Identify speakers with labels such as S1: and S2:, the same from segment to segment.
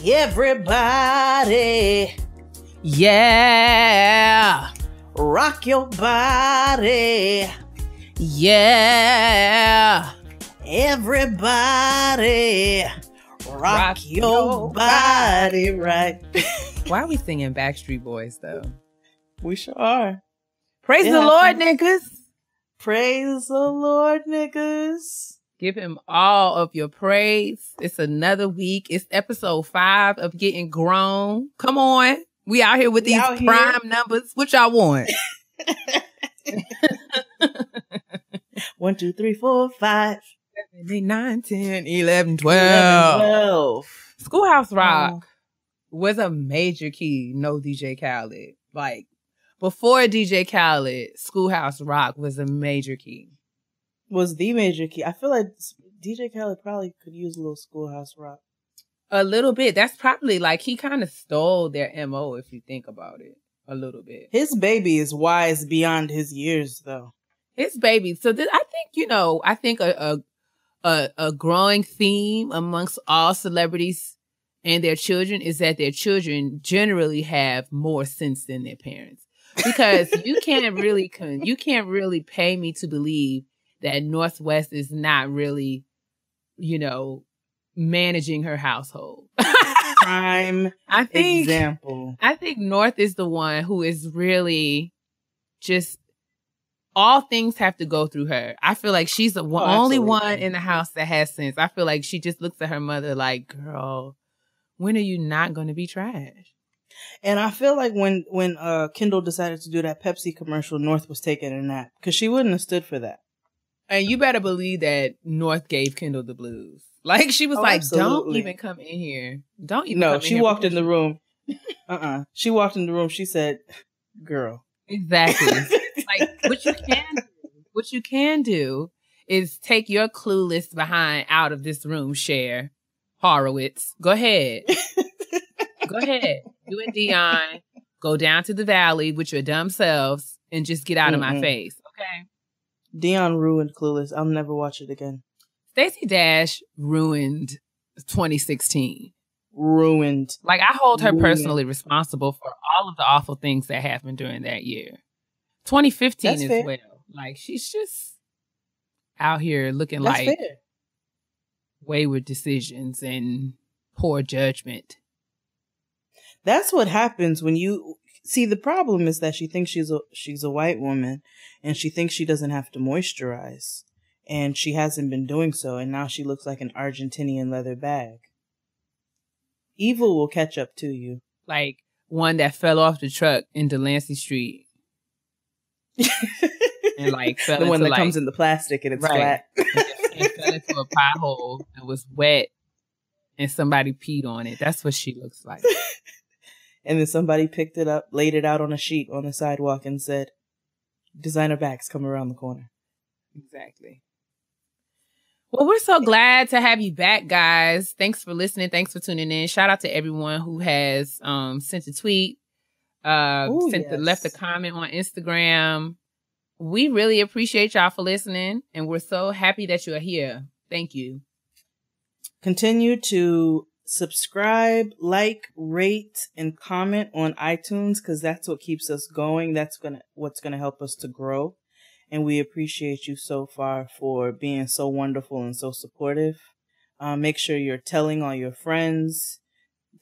S1: Everybody,
S2: yeah,
S1: rock your body.
S2: Yeah,
S1: everybody, rock your body right.
S2: Why are we singing Backstreet Boys though?
S1: We sure are.
S2: Praise the Lord, niggas.
S1: Praise the Lord, niggas.
S2: Give him all of your praise. It's another week. It's episode 5 of Getting Grown. Come on. We out here with these prime numbers. What y'all want?
S1: 1, 2, 3, 4, 5,
S2: 7, 8, 9, 10, 11, 12. Schoolhouse Rock was a major key. No DJ Khaled. Like, before DJ Khaled, Schoolhouse Rock was a major key.
S1: Was the major key. I feel like DJ Khaled probably could use a little Schoolhouse Rock.
S2: A little bit. That's probably like he kind of stole their MO if you think about it. A little bit.
S1: His baby is wise beyond his years, though.
S2: His baby. So I think a growing theme amongst all celebrities and their children is that their children generally have more sense than their parents. Because you can't really pay me to believe that Northwest is not really, managing her household.
S1: Prime example.
S2: I think North is the one who is really just, all things have to go through her. I feel like she's the only one in the house that has sense. I feel like she just looks at her mother like, girl, when are you not going to be trash?
S1: And I feel like when Kendall decided to do that Pepsi commercial, North was taking a nap because she wouldn't have stood for that.
S2: And you better believe that North gave Kendall the blues. Like, she was like, absolutely. Don't even come in here. Don't even come in here.
S1: No, she walked in the room. She walked in the room. She said, girl.
S2: Exactly. Like, what you can do is take your clueless behind out of this room, Shea Horowitz. Go ahead. Go ahead. You and Dion go down to the valley with your dumb selves and just get out of my face. Okay?
S1: Dion ruined Clueless. I'll never watch it again.
S2: Stacey Dash ruined 2016.
S1: Ruined.
S2: Like, I hold her personally responsible for all of the awful things that happened during that year. 2015 as well. Like, she's just out here looking like wayward decisions and poor judgment.
S1: That's what happens when you see. The problem is that she thinks she's a white woman, and she thinks she doesn't have to moisturize, and she hasn't been doing so, and now she looks like an Argentinian leather bag. Evil will catch up to you,
S2: like one that fell off the truck in Delancey Street, and like fell
S1: the one
S2: into,
S1: that comes in the plastic and it's flat,
S2: and fell into a pothole and was wet, and somebody peed on it. That's what she looks like.
S1: And then somebody picked it up, laid it out on a sheet on the sidewalk and said, designer bags come around the corner.
S2: Exactly. Well, we're so glad to have you back, guys. Thanks for listening. Thanks for tuning in. Shout out to everyone who has sent a tweet, left a comment on Instagram. We really appreciate y'all for listening, and we're so happy that you're here. Thank you.
S1: Continue to subscribe, like, rate, and comment on iTunes, because that's what keeps us going. That's what's gonna help us to grow. And we appreciate you so far for being so wonderful and so supportive. Make sure you're telling all your friends,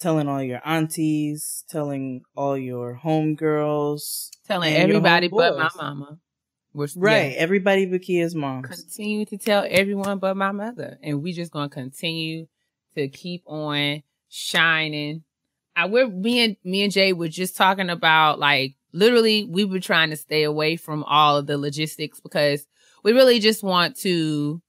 S1: telling all your aunties, telling all your homegirls,
S2: telling everybody but my mama.
S1: Everybody but Kia's moms.
S2: Continue to tell everyone but my mother, and we just gonna continue to keep on shining. Me and Jay were just talking about, like, literally, we were trying to stay away from all of the logistics because we really just want to,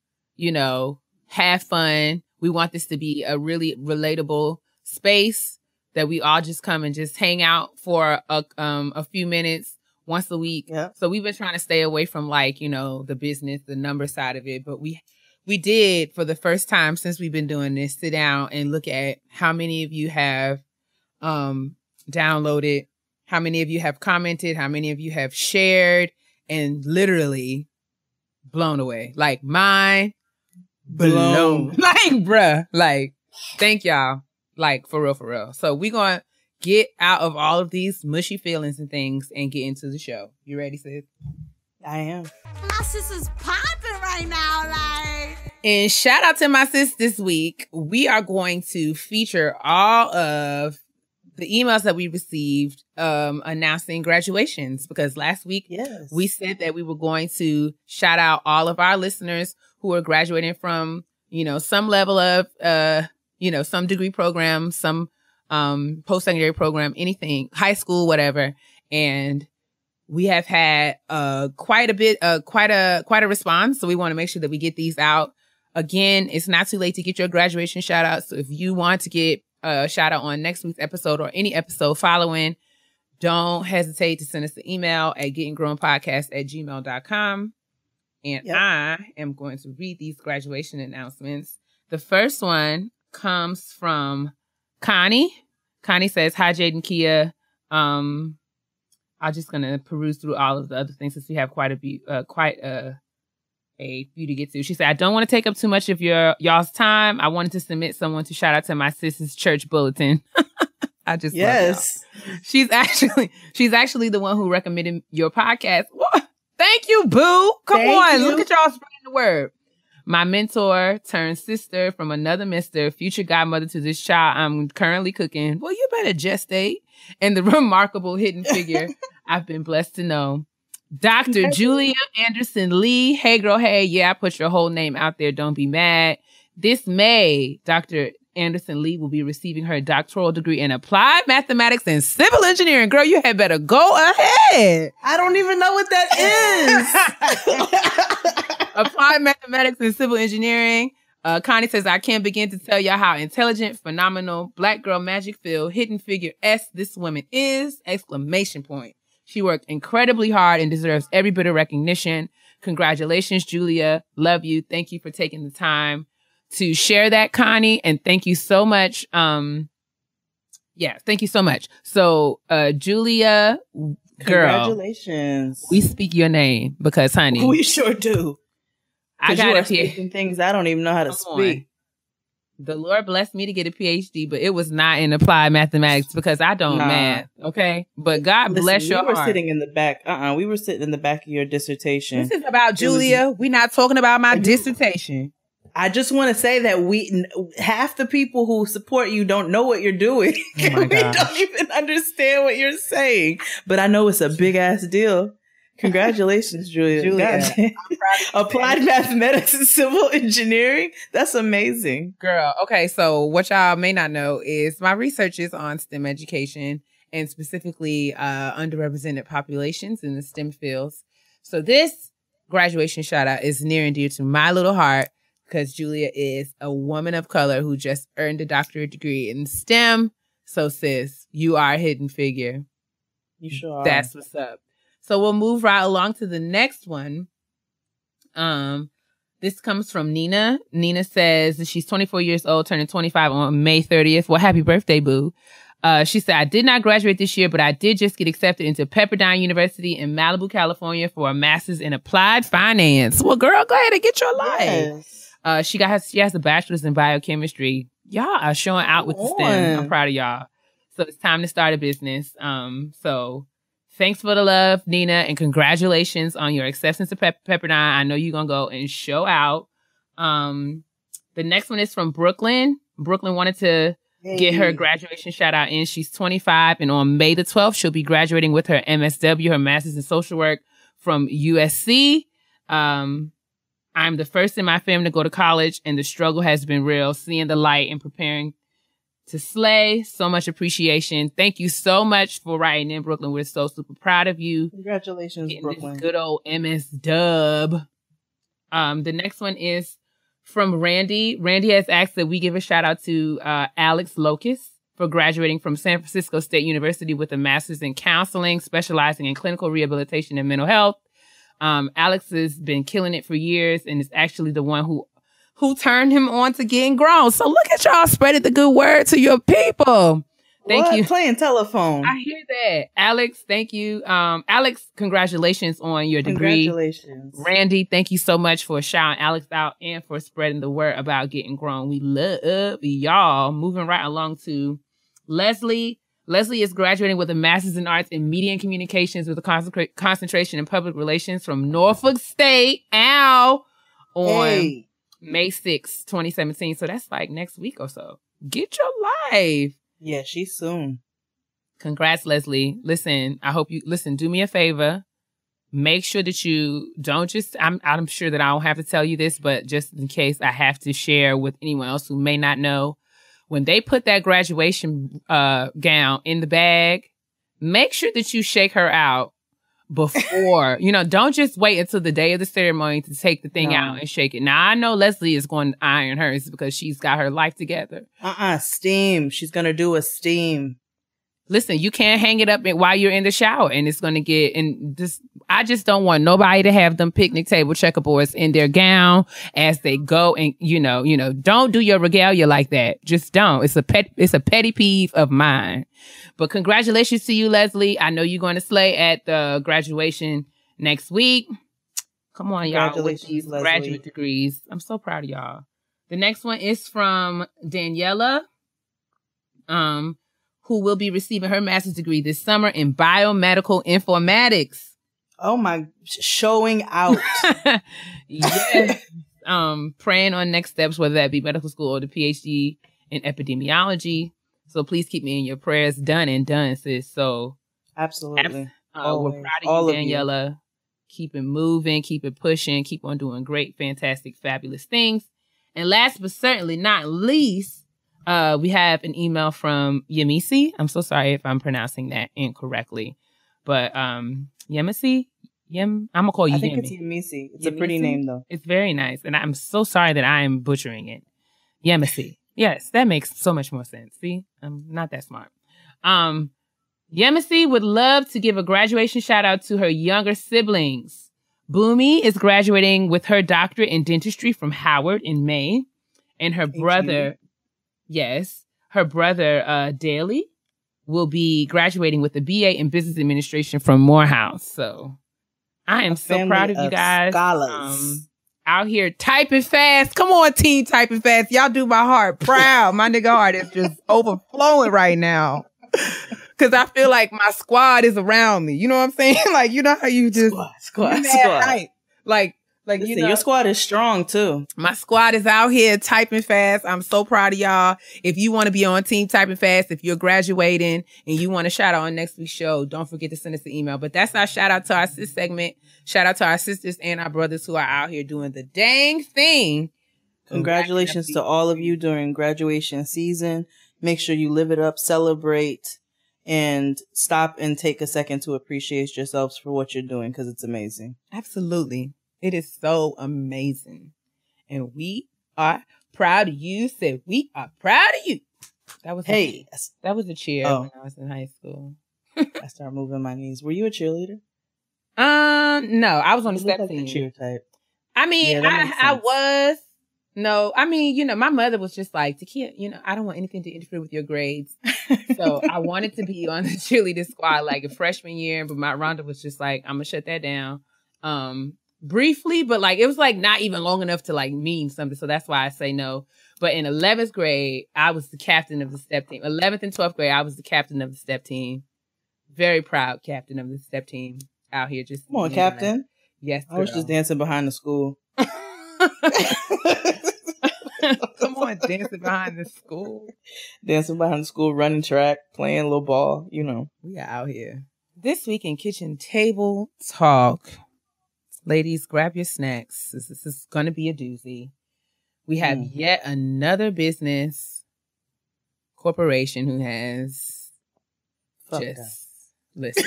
S2: have fun. We want this to be a really relatable space that we all just come and just hang out for a few minutes once a week. Yep. So we've been trying to stay away from, like, the business, the number side of it, but we did, for the first time since we've been doing this, sit down and look at how many of you have downloaded, how many of you have commented, how many of you have shared, and literally blown away. Like, mine, blown. Like, bruh, like, thank y'all. Like, for real. So we're going to get out of all of these mushy feelings and things and get into the show. You ready, sis?
S1: I am.
S3: My sis is popping right now, like.
S2: And shout out to my sis this week. We are going to feature all of the emails that we received announcing graduations, because last week we said that we were going to shout out all of our listeners who are graduating from, some level of, some degree program, some post-secondary program, anything, high school, whatever. And we have had quite a response. So we want to make sure that we get these out. Again, it's not too late to get your graduation shout out. So if you want to get a shout out on next week's episode or any episode following, don't hesitate to send us an email at gettinggrownpodcast@gmail.com. And I am going to read these graduation announcements. The first one comes from Connie. Connie says, "Hi, Jade and Keia. I'm just going to peruse through all of the other things since we have quite a few to get to." She said, "I don't want to take up too much of y'all's time. I wanted to submit someone to shout out to my sis's church bulletin." I just love y'all. She's actually the one who recommended your podcast. Thank you, boo. Come on. Look at y'all spreading the word. "My mentor turned sister from another mister, future godmother to this child I'm currently cooking. Well, you better gestate. And the remarkable hidden figure I've been blessed to know. Dr. Julia Anderson Lee. Hey, girl, hey. Yeah, I put your whole name out there. Don't be mad. This May, Dr. Anderson Lee will be receiving her doctoral degree in applied mathematics and civil engineering. Girl, you had better go ahead.
S1: I don't even know what that is.
S2: Applied mathematics and civil engineering. Connie says, "I can't begin to tell y'all how intelligent, phenomenal, black girl magic filled, hidden figure this woman is! ! She worked incredibly hard and deserves every bit of recognition. Congratulations, Julia. Love you. Thank you for taking the time to share that, Connie. And thank you so much. Thank you so much. So, Julia, girl.
S1: Congratulations.
S2: We speak your name because, honey.
S1: We sure do.
S2: I got a
S1: PhD. Things I don't even know how to speak.
S2: The Lord blessed me to get a PhD, but it was not in applied mathematics because I don't math. Okay. But God bless your heart.
S1: We were sitting in the back. We were sitting in the back of your dissertation.
S2: This is about Julia. We're not talking about my dissertation.
S1: I just want to say that half the people who support you don't know what you're doing. Oh my God. We don't even understand what you're saying. But I know it's a big ass deal. Congratulations, Julia. Applied mathematics and civil engineering. That's amazing.
S2: Girl. Okay. So what y'all may not know is my research is on STEM education and specifically underrepresented populations in the STEM fields. So this graduation shout out is near and dear to my little heart because Julia is a woman of color who just earned a doctorate degree in STEM. So sis, you are a hidden figure.
S1: You sure are.
S2: That's what's up. So we'll move right along to the next one. This comes from Nina. Nina says that she's 24 years old, turning 25 on May 30th. Well, happy birthday, boo. She said, "I did not graduate this year, but I did just get accepted into Pepperdine University in Malibu, California for a master's in applied finance." Well, girl, go ahead and get your life. Yes. She has a bachelor's in biochemistry. Y'all are showing out with the STEM. I'm proud of y'all. So it's time to start a business. So thanks for the love, Nina, and congratulations on your acceptance to Pepperdine. I know you're going to go and show out. The next one is from Brooklyn. Brooklyn wanted to get her graduation shout out in. She's 25, and on May the 12th, she'll be graduating with her MSW, her Master's in Social Work from USC. I'm the first in my family to go to college, and the struggle has been real, seeing the light and preparing to slay. So much appreciation. Thank you so much for writing in, Brooklyn. We're so super proud of you.
S1: Congratulations, Brooklyn.
S2: This good old MS Dub. The next one is from Randy. Randy has asked that we give a shout out to Alex Locust for graduating from San Francisco State University with a master's in counseling, specializing in clinical rehabilitation and mental health. Alex has been killing it for years and is actually the one who turned him on to Getting Grown. So look at y'all spreading the good word to your people. Thank you.
S1: Playing telephone.
S2: I hear that. Alex, thank you. Alex, congratulations on your degree.
S1: Congratulations.
S2: Randy, thank you so much for shouting Alex out and for spreading the word about Getting Grown. We love y'all. Moving right along to Leslie. Leslie is graduating with a Master's in Arts in Media and Communications with a concentration in Public Relations from Norfolk State. On May 6, 2017. So that's like next week or so. Get your life.
S1: Yeah, she's soon.
S2: Congrats, Leslie. Listen, I hope you do me a favor. Make sure that you don't just, I'm sure that I don't have to tell you this, but just in case I have to share with anyone else who may not know, when they put that graduation gown in the bag, make sure that you shake her out before, don't just wait until the day of the ceremony to take the thing out and shake it. Now, I know Leslie is going to iron hers because she's got her life together.
S1: Steam. She's going to do a steam.
S2: Listen, you can't hang it up while you're in the shower and it's going to get, I just don't want nobody to have them picnic table checkerboards in their gown as they go and, don't do your regalia like that. Just don't. It's a petty peeve of mine. But congratulations to you, Leslie. I know you're going to slay at the graduation next week. Come on, y'all, with these graduate degrees. I'm so proud of y'all. The next one is from Daniela, who will be receiving her master's degree this summer in biomedical informatics.
S1: Oh my, showing out.
S2: Yes. Praying on next steps, whether that be medical school or the PhD in epidemiology. So please keep me in your prayers. Done, sis. So
S1: absolutely.
S2: We're proud of you, Daniela. Keep it moving, keep it pushing, keep on doing great, fantastic, fabulous things. And last but certainly not least, we have an email from Yemisi. I'm so sorry if I'm pronouncing that incorrectly. But Yemisi? I'm going to call you Yemi.
S1: I think it's Yemisi. It's Yemisi? A pretty name, though.
S2: It's very nice. And I'm so sorry that I am butchering it. Yemisi. Yes, that makes so much more sense. See? I'm not that smart. Yemisi would love to give a graduation shout out to her younger siblings. Boomy is graduating with her doctorate in dentistry from Howard in May. And her brother... Yes. Her brother, Daly, will be graduating with a BA in Business Administration from Morehouse. So I am so proud of you guys.
S1: Scholars.
S2: Out here typing fast. Come on, team, typing fast. Y'all do my heart proud. My nigga heart is just overflowing right now. Because I feel like my squad is around me. You know what I'm saying? Like, you know how you just...
S1: Squad.
S2: Like,
S1: listen, your squad is strong too.
S2: My squad is out here typing fast. I'm so proud of y'all. If you want to be on team typing fast, if you're graduating and you want to shout out on next week's show, don't forget to send us an email. But that's our shout out to our sis segment. Shout out to our sisters and our brothers who are out here doing the dang thing.
S1: Congratulations to all of you during graduation season. Make sure you live it up, celebrate, and stop and take a second to appreciate yourselves for what you're doing because it's amazing.
S2: Absolutely. It is so amazing. And we are proud of you. Said we are proud of you. That was a cheer when I was in high school.
S1: I started moving my knees. Were you a cheerleader?
S2: No, I was on the step team.
S1: Like a cheer type.
S2: I mean, yeah, I was. No, I mean, my mother was just like, Keia, I don't want anything to interfere with your grades. So I wanted to be on the cheerleader squad like a freshman year, but my Rhonda was just like, I'm gonna shut that down. Briefly, but like it was like not even long enough to like mean something. So that's why I say no. But in 11th grade, I was the captain of the step team. 11th and 12th grade, I was the captain of the step team. Very proud captain of the step team out here. Just
S1: come on, captain.
S2: Like, yes, girl.
S1: I was just dancing behind the school.
S2: Come on, dancing behind the school.
S1: Dancing behind the school, running track, playing a little ball,
S2: We are out here. This week in Kitchen Table Talk. Ladies, grab your snacks. This is going to be a doozy. We have yet another business corporation who has listen.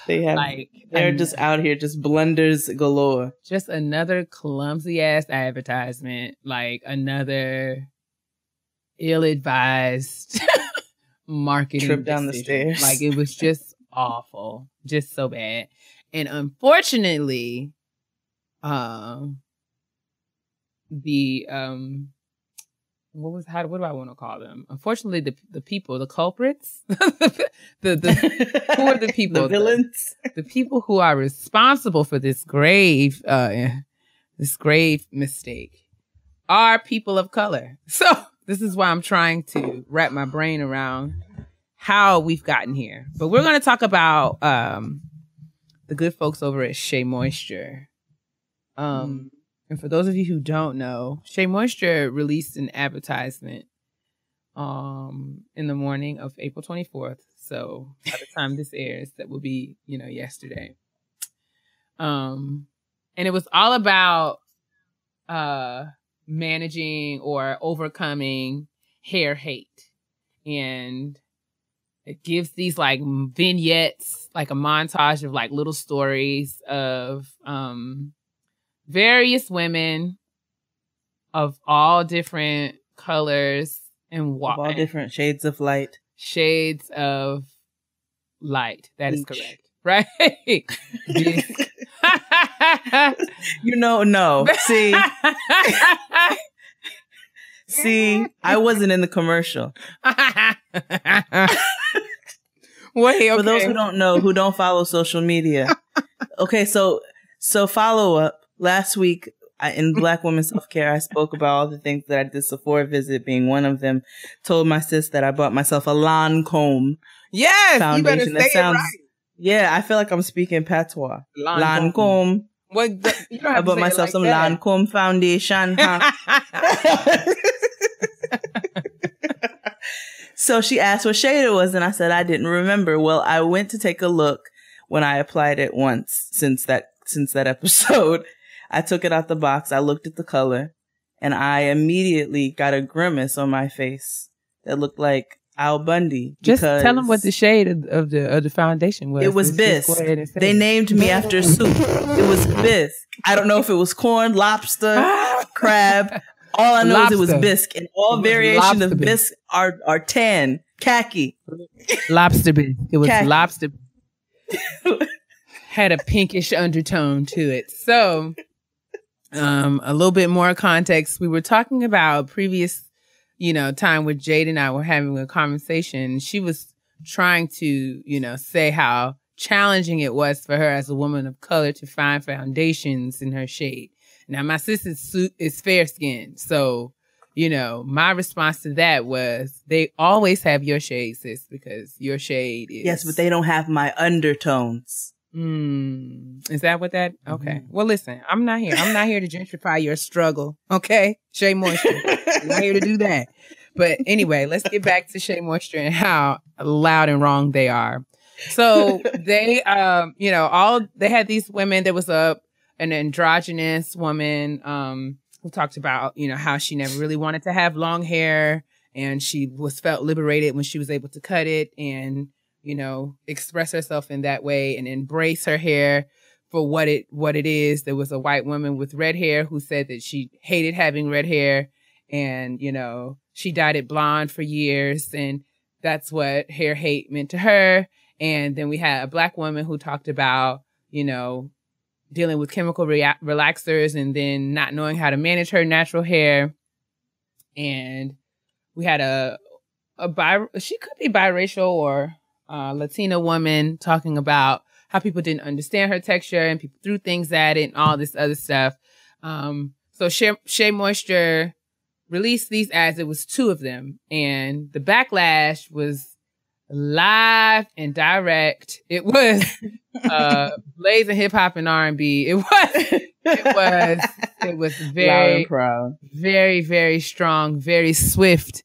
S1: They're just out here, just blunders galore.
S2: Just another clumsy ass advertisement, like another ill-advised marketing
S1: trip down the stairs.
S2: Like it was just awful, just so bad. And unfortunately, the what do I want to call them? Unfortunately, the people, the culprits, who are the people,
S1: the villains,
S2: the people who are responsible for this grave mistake are people of color. So this is why I'm trying to wrap my brain around how we've gotten here. But we're going to talk about the good folks over at Shea Moisture. And for those of you who don't know, Shea Moisture released an advertisement in the morning of April 24th. So by the time this airs, that will be, yesterday. And it was all about managing or overcoming hair hate. And it gives these like vignettes, like a montage of like little stories of various women of all different colors and
S1: of all different shades of light.
S2: Shades of light. That is correct. Right?
S1: No. See, I wasn't in the commercial.
S2: Wait, okay.
S1: For those who don't know, who don't follow social media. Okay, so follow up. Last week in Black Women Self-Care, I spoke about all the things that I did, Sephora visit being one of them. Told my sis that I bought myself a Lancome.
S2: Yes,
S1: foundation.
S2: you better say it right.
S1: Yeah, I feel like I'm speaking patois. Lancome. I bought myself some Lancome foundation. Huh? So she asked what shade it was, and I said I didn't remember. Well, I went to take a look when I applied it once since that episode. I took it out the box. I looked at the color, and I immediately got a grimace on my face that looked like Al Bundy.
S2: Just tell them what the shade of the foundation was.
S1: It was bisque. They named me after soup. It was bisque. I don't know if it was corn, lobster, crab. All I know is it was bisque, and all variation of bisque are tan, khaki.
S2: Lobster bisque. It was
S1: khaki.
S2: Lobster. Had a pinkish undertone to it. So, a little bit more context. We were talking about previous, time where Jade and I were having a conversation. She was trying to, say how challenging it was for her as a woman of color to find foundations in her shade. Now, my sister is fair skinned. So, my response to that was they always have your shade, sis, because your shade is.
S1: Yes, but they don't have my undertones.
S2: Is that what that? Okay. Well, listen, I'm not here to gentrify your struggle. Okay. Shea Moisture. I'm not here to do that. But anyway, let's get back to Shea Moisture and how loud and wrong they are. So they, they had these women. There was an androgynous woman, who talked about, how she never really wanted to have long hair, and she felt liberated when she was able to cut it and, express herself in that way and embrace her hair for what it is. There was a white woman with red hair who said that she hated having red hair, and, she dyed it blonde for years, and that's what hair hate meant to her. And then we had a Black woman who talked about, dealing with chemical relaxers and then not knowing how to manage her natural hair. And we had she could be biracial or Latina woman talking about how people didn't understand her texture and people threw things at it and all this other stuff. So Shea Moisture released these ads. It was 2 of them. And the backlash was live and direct. It was blazing hip hop and R&B. It was very
S1: proud,
S2: very, very strong, very swift.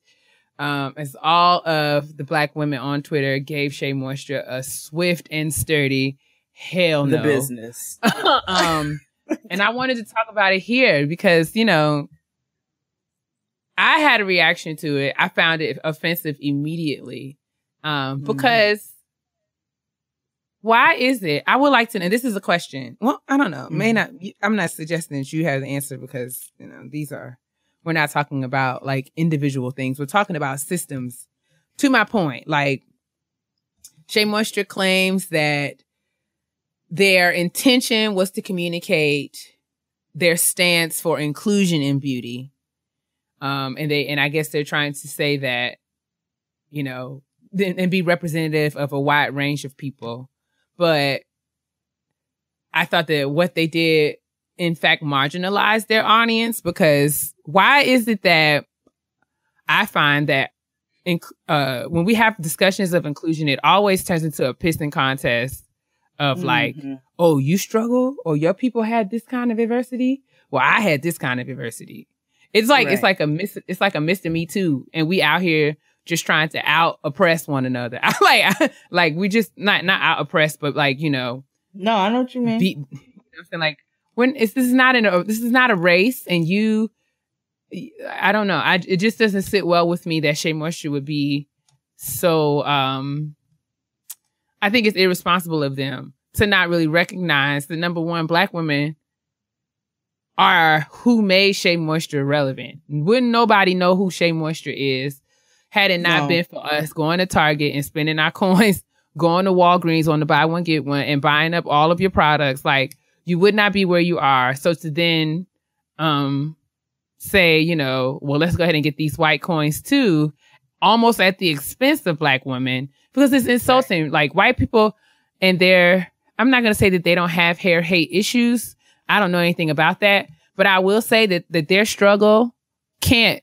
S2: As all of the Black women on Twitter gave Shea Moisture a swift and sturdy hell no.
S1: The business.
S2: And I wanted to talk about it here because, I had a reaction to it. I found it offensive immediately. Because why is it? I would like to know. This is a question. Well, I don't know. I'm not suggesting that you have the answer because, we're not talking about like individual things. We're talking about systems. To my point, like Shea Moisture claims that their intention was to communicate their stance for inclusion in beauty. And I guess they're trying to say that, you know, and be representative of a wide range of people. But I thought that what they did, in fact, marginalized their audience, because why is it that I find that when we have discussions of inclusion, it always turns into a pissing contest of like, oh, you struggle, or your people had this kind of adversity. Well, I had this kind of adversity. It's like, it's like a Mr. Me Too. And we out here just trying to out oppress one another. like we just not out oppress, but like, you know.
S1: No, I know what you mean.
S2: You know what I'm saying? Like this is not a race, and I don't know. It just doesn't sit well with me that Shea Moisture would be so. I think it's irresponsible of them to not really recognize that, number one, Black women are who made Shea Moisture relevant. Wouldn't nobody know who Shea Moisture is had it not been for us going to Target and spending our coins, going to Walgreens on the buy one, get one, and buying up all of your products. Like, you would not be where you are. So to then say, you know, well, let's go ahead and get these white coins too, almost at the expense of Black women, because it's insulting. Right. Like, white people and I'm not going to say that they don't have hair hate issues. I don't know anything about that. But I will say that their struggle can't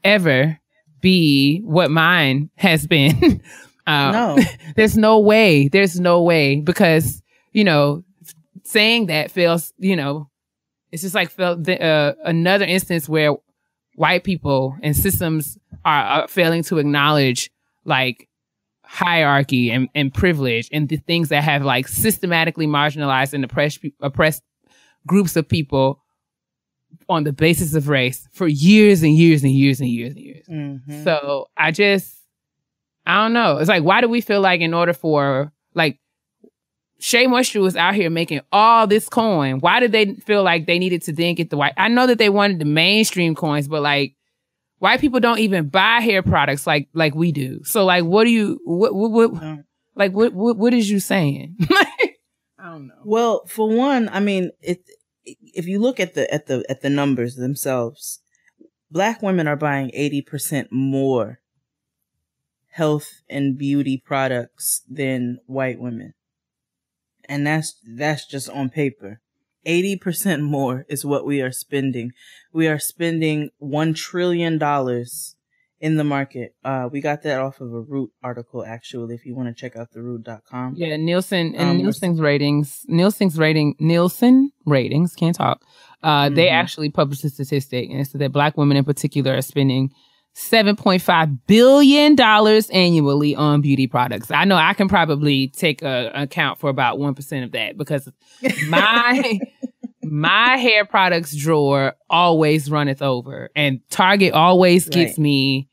S2: ever be what mine has been.
S1: No.
S2: There's no way. Because, you know, saying that feels, you know, it's just like another instance where white people and systems are failing to acknowledge like hierarchy and privilege and the things that have like systematically marginalized and oppressed groups of people on the basis of race for years and years and years and years and years. Mm-hmm. So I don't know. It's like, why do we feel like in order for, like, Shea Moisture was out here making all this coin. Why did they feel like they needed to then get the white? I know that they wanted the mainstream coins, but like, white people don't even buy hair products like we do. So like, what is you saying? I don't know.
S1: Well, for one, I mean, if you look at the numbers themselves, Black women are buying 80% more health and beauty products than white women. And that's just on paper. 80% more is what we are spending. We are spending $1 trillion in the market. We got that off of a Root article, actually, if you want to check out the root.com.
S2: Yeah, Nielsen ratings, can't talk. They actually published a statistic, and it said that Black women in particular are spending $7.5 billion annually on beauty products. I know I can probably take account for about 1% of that, because my hair products drawer always runneth over, and Target always gets me.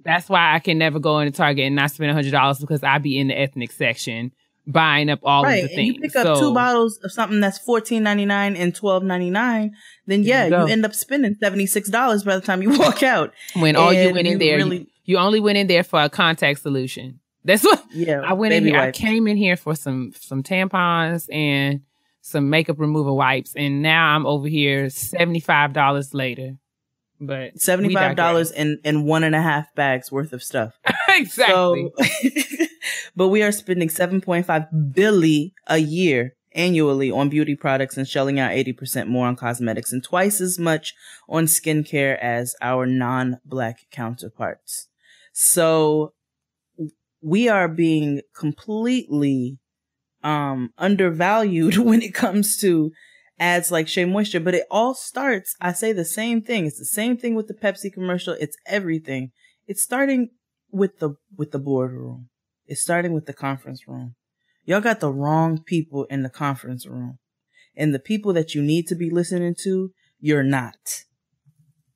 S2: That's why I can never go into Target and not spend $100, because I be in the ethnic section buying up all of the things.
S1: And you pick up 2 bottles of something that's $14.99 and $12.99, then you end up spending $76 by the time you walk out.
S2: When all you went in there, you only went in there for a contact solution. That's what I went in here. Wipes. I came in here for some tampons and some makeup remover wipes, and now I'm over here $75 later. But
S1: $75 in 1.5 bags worth of stuff.
S2: Exactly.
S1: So, but we are spending $7.5 billion a year annually on beauty products and shelling out 80% more on cosmetics and twice as much on skincare as our non-Black counterparts. So we are being completely undervalued when it comes to ads like Shea Moisture. But it all starts, I say the same thing. It's the same thing with the Pepsi commercial. It's everything. It's starting with the boardroom. It's starting with the conference room. Y'all got the wrong people in the conference room. And the people that you need to be listening to, you're not.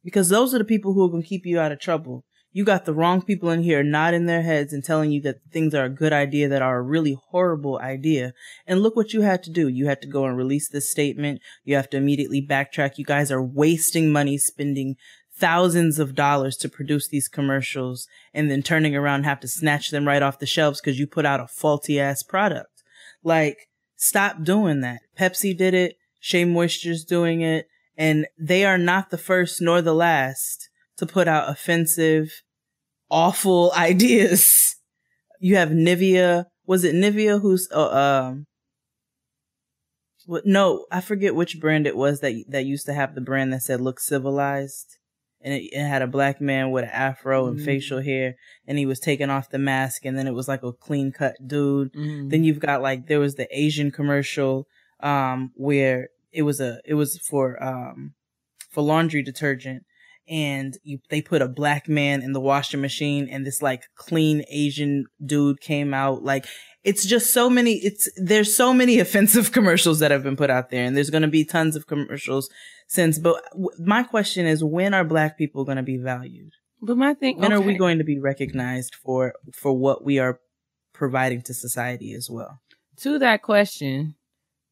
S1: Because those are the people who are going to keep you out of trouble. You got the wrong people in here nodding their heads and telling you that things are a good idea that are a really horrible idea. And look what you had to do. You had to go and release this statement. You have to immediately backtrack. You guys are wasting money, spending thousands of dollars to produce these commercials, and then turning around and have to snatch them right off the shelves because you put out a faulty ass product. Like, stop doing that. Pepsi did it. Shea Moisture's doing it. And they are not the first nor the last to put out offensive, awful ideas. You have Nivea. Was it Nivea who's no, I forget which brand it was that used to have the brand that said "Look Civilized," and it had a black man with an afro and facial hair, and he was taking off the mask, and then it was like a clean cut dude. Then you've got like there was the Asian commercial where it was for laundry detergent, and they put a black man in the washing machine, and this like clean Asian dude came out. Like, it's just so many, there's so many offensive commercials that have been put out there, and there's going to be tons of commercials but my question is, when are black people going to be valued?
S2: But my thing,
S1: when are we going to be recognized for what we are providing to society as well?
S2: To that question,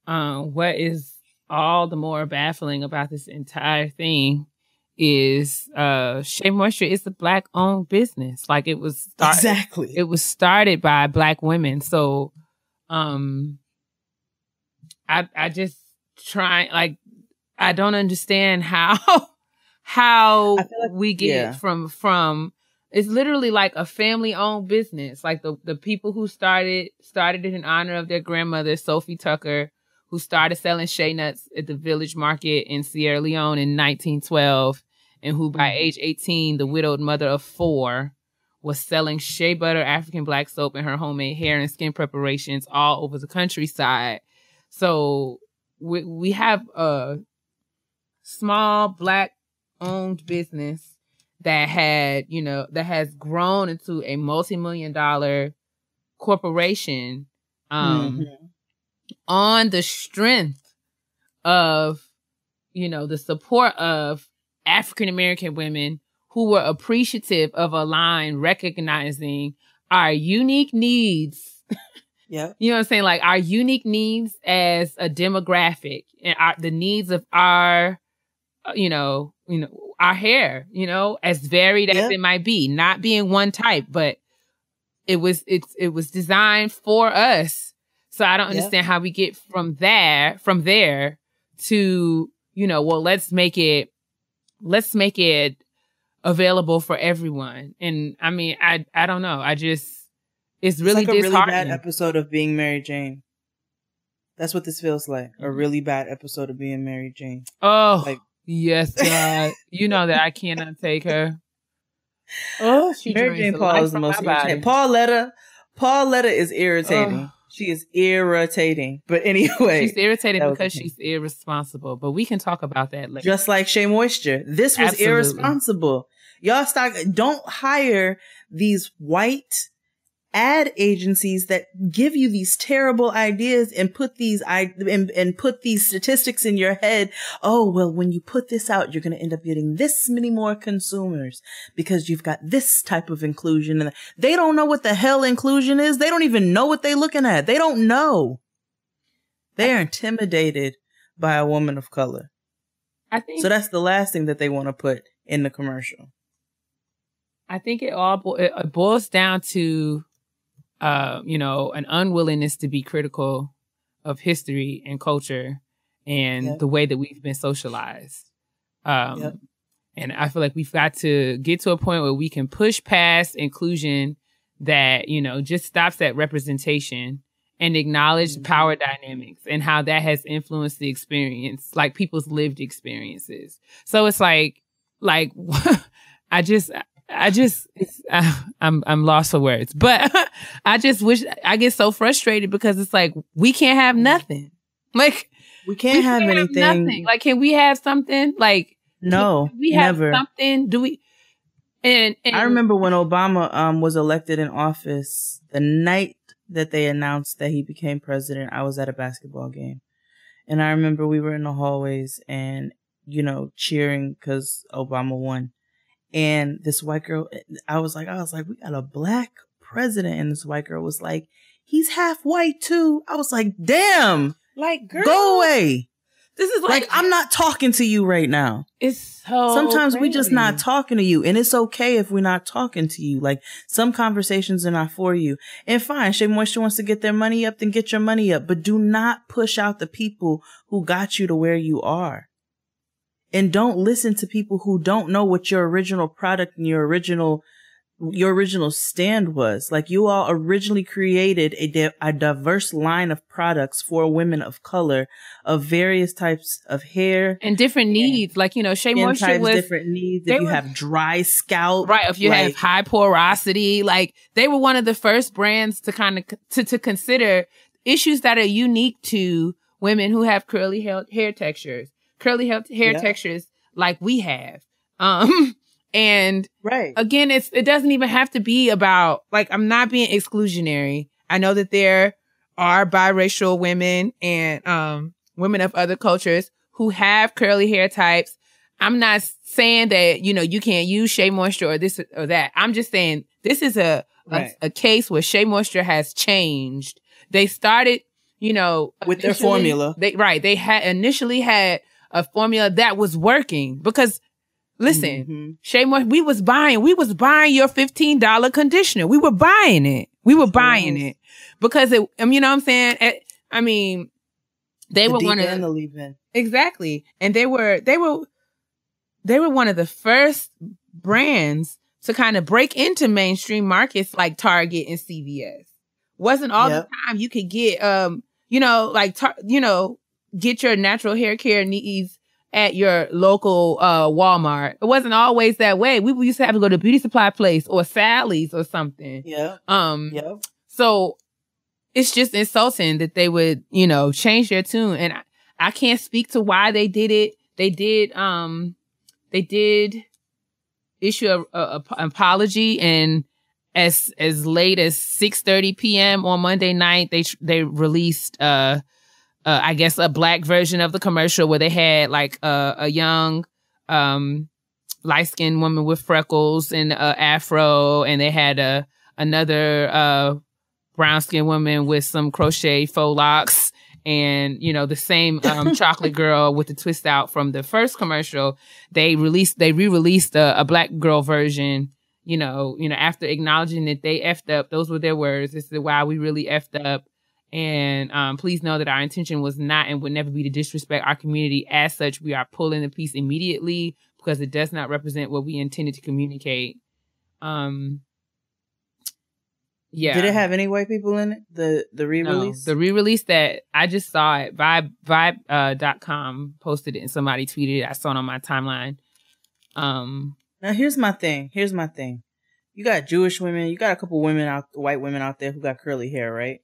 S2: what is all the more baffling about this entire thing is Shea Moisture is a black owned business. Like, it was it was started by black women. So I just try, like, I don't understand how like, we get it from it's literally like a family owned business. Like the people who started it in honor of their grandmother, Sophie Tucker, who started selling Shea nuts at the Village Market in Sierra Leone in 1912. And who by age 18, the widowed mother of 4, was selling shea butter, African black soap, and her homemade hair and skin preparations all over the countryside. So we have a small black owned business that has grown into a multi-million-dollar corporation on the strength of, the support of African-American women who were appreciative of a line recognizing our unique needs.
S1: Yeah.
S2: You know what I'm saying? Like, our unique needs as a demographic and the needs of our, our hair, as varied as it might be, not being one type, but it was designed for us. So I don't understand how we get from there to, well, let's make it available for everyone. And I mean, I don't know. It's really
S1: like a really
S2: disheartening.
S1: bad episode of Being Mary Jane. That's what this feels like. A really bad episode of Being Mary Jane.
S2: Oh, like, yes, God. You know that I cannot take her. Oh,
S1: Mary Jane Paul is the most irritating. Pauletta is irritating. She is irritating. But anyway.
S2: She's irritating because she's irresponsible. But we can talk about that later.
S1: Just like Shea Moisture. This was irresponsible. Y'all don't hire these white ad agencies that give you these terrible ideas and put these statistics in your head. Oh, well, when you put this out, you're going to end up getting this many more consumers because you've got this type of inclusion. And they don't know what the hell inclusion is. They don't even know what they're looking at. They don't know. They are intimidated by a woman of color.
S2: I think
S1: so. That's the last thing that they want to put in the commercial.
S2: I think it boils down to an unwillingness to be critical of history and culture and the way that we've been socialized. And I feel like we've got to get to a point where we can push past inclusion that, just stops at representation and acknowledge power dynamics and how that has influenced the experience, like people's lived experiences. So it's like I'm lost for words, but I just wish. I get so frustrated because it's like, we can't have nothing. Like,
S1: we can't have anything.
S2: Nothing. Like, can we have something? Like,
S1: no,
S2: we have
S1: never.
S2: Something? Do we? And
S1: I remember when Obama was elected in office, the night that they announced that he became president, I was at a basketball game, and I remember we were in the hallways and cheering because Obama won. And this white girl, I was like, we got a black president. And this white girl was like, he's half white too. I was like, damn,
S2: like, girl,
S1: go away.
S2: This is like
S1: I'm not talking to you right now.
S2: It's so
S1: sometimes
S2: crazy.
S1: we just not talking to you, and it's okay if we're not talking to you. Like, some conversations are not for you. And fine, Shea Moisture wants to get their money up, then get your money up. But do not push out the people who got you to where you are. and don't listen to people who don't know what your original product and your original stand was. Like, you all originally created a diverse line of products for women of color, of various types of hair
S2: and different needs. Like, Shea Moisture was
S1: different needs. If you have dry scalp,
S2: right? If you have high porosity, like, they were one of the first brands to kind of to consider issues that are unique to women who have curly hair textures, textures like we have. And again, it doesn't even have to be about, like, I'm not being exclusionary. I know that there are biracial women and women of other cultures who have curly hair types. I'm not saying that, you can't use Shea Moisture or this or that. I'm just saying this is a case where Shea Moisture has changed. They started,
S1: with their formula.
S2: They had initially had a formula that was working because, listen, Shea Moisture, we was buying your $15 conditioner. We were buying it. It because it, you know what I'm saying? I mean, they were one of the leave-in. Exactly. And they were one of the first brands to kind of break into mainstream markets like Target and CVS. Wasn't all the time you could get, get your natural hair care needs at your local Walmart. It wasn't always that way. We used to have to go to Beauty Supply Place or Sally's or something. So it's just insulting that they would, change their tune. And I can't speak to why they did it. They did issue an apology, and as late as 6:30 p.m. on Monday night, they released I guess a black version of the commercial where they had like a young light-skinned woman with freckles and afro, and they had another brown-skinned woman with some crochet faux locks, and the same chocolate girl with the twist out from the first commercial. They re-released a black girl version. After acknowledging that they effed up. Those were their words. This is why we really effed up. And please know that our intention was not and would never be to disrespect our community. As such, we are pulling the piece immediately because it does not represent what we intended to communicate.
S1: Did it have any white people in it? The re-release?
S2: No, the re-release that I just saw it. Vibe.com posted it and somebody tweeted it. I saw it on my timeline.
S1: Now here's my thing. You got Jewish women. You got a couple white women out there who got curly hair, right?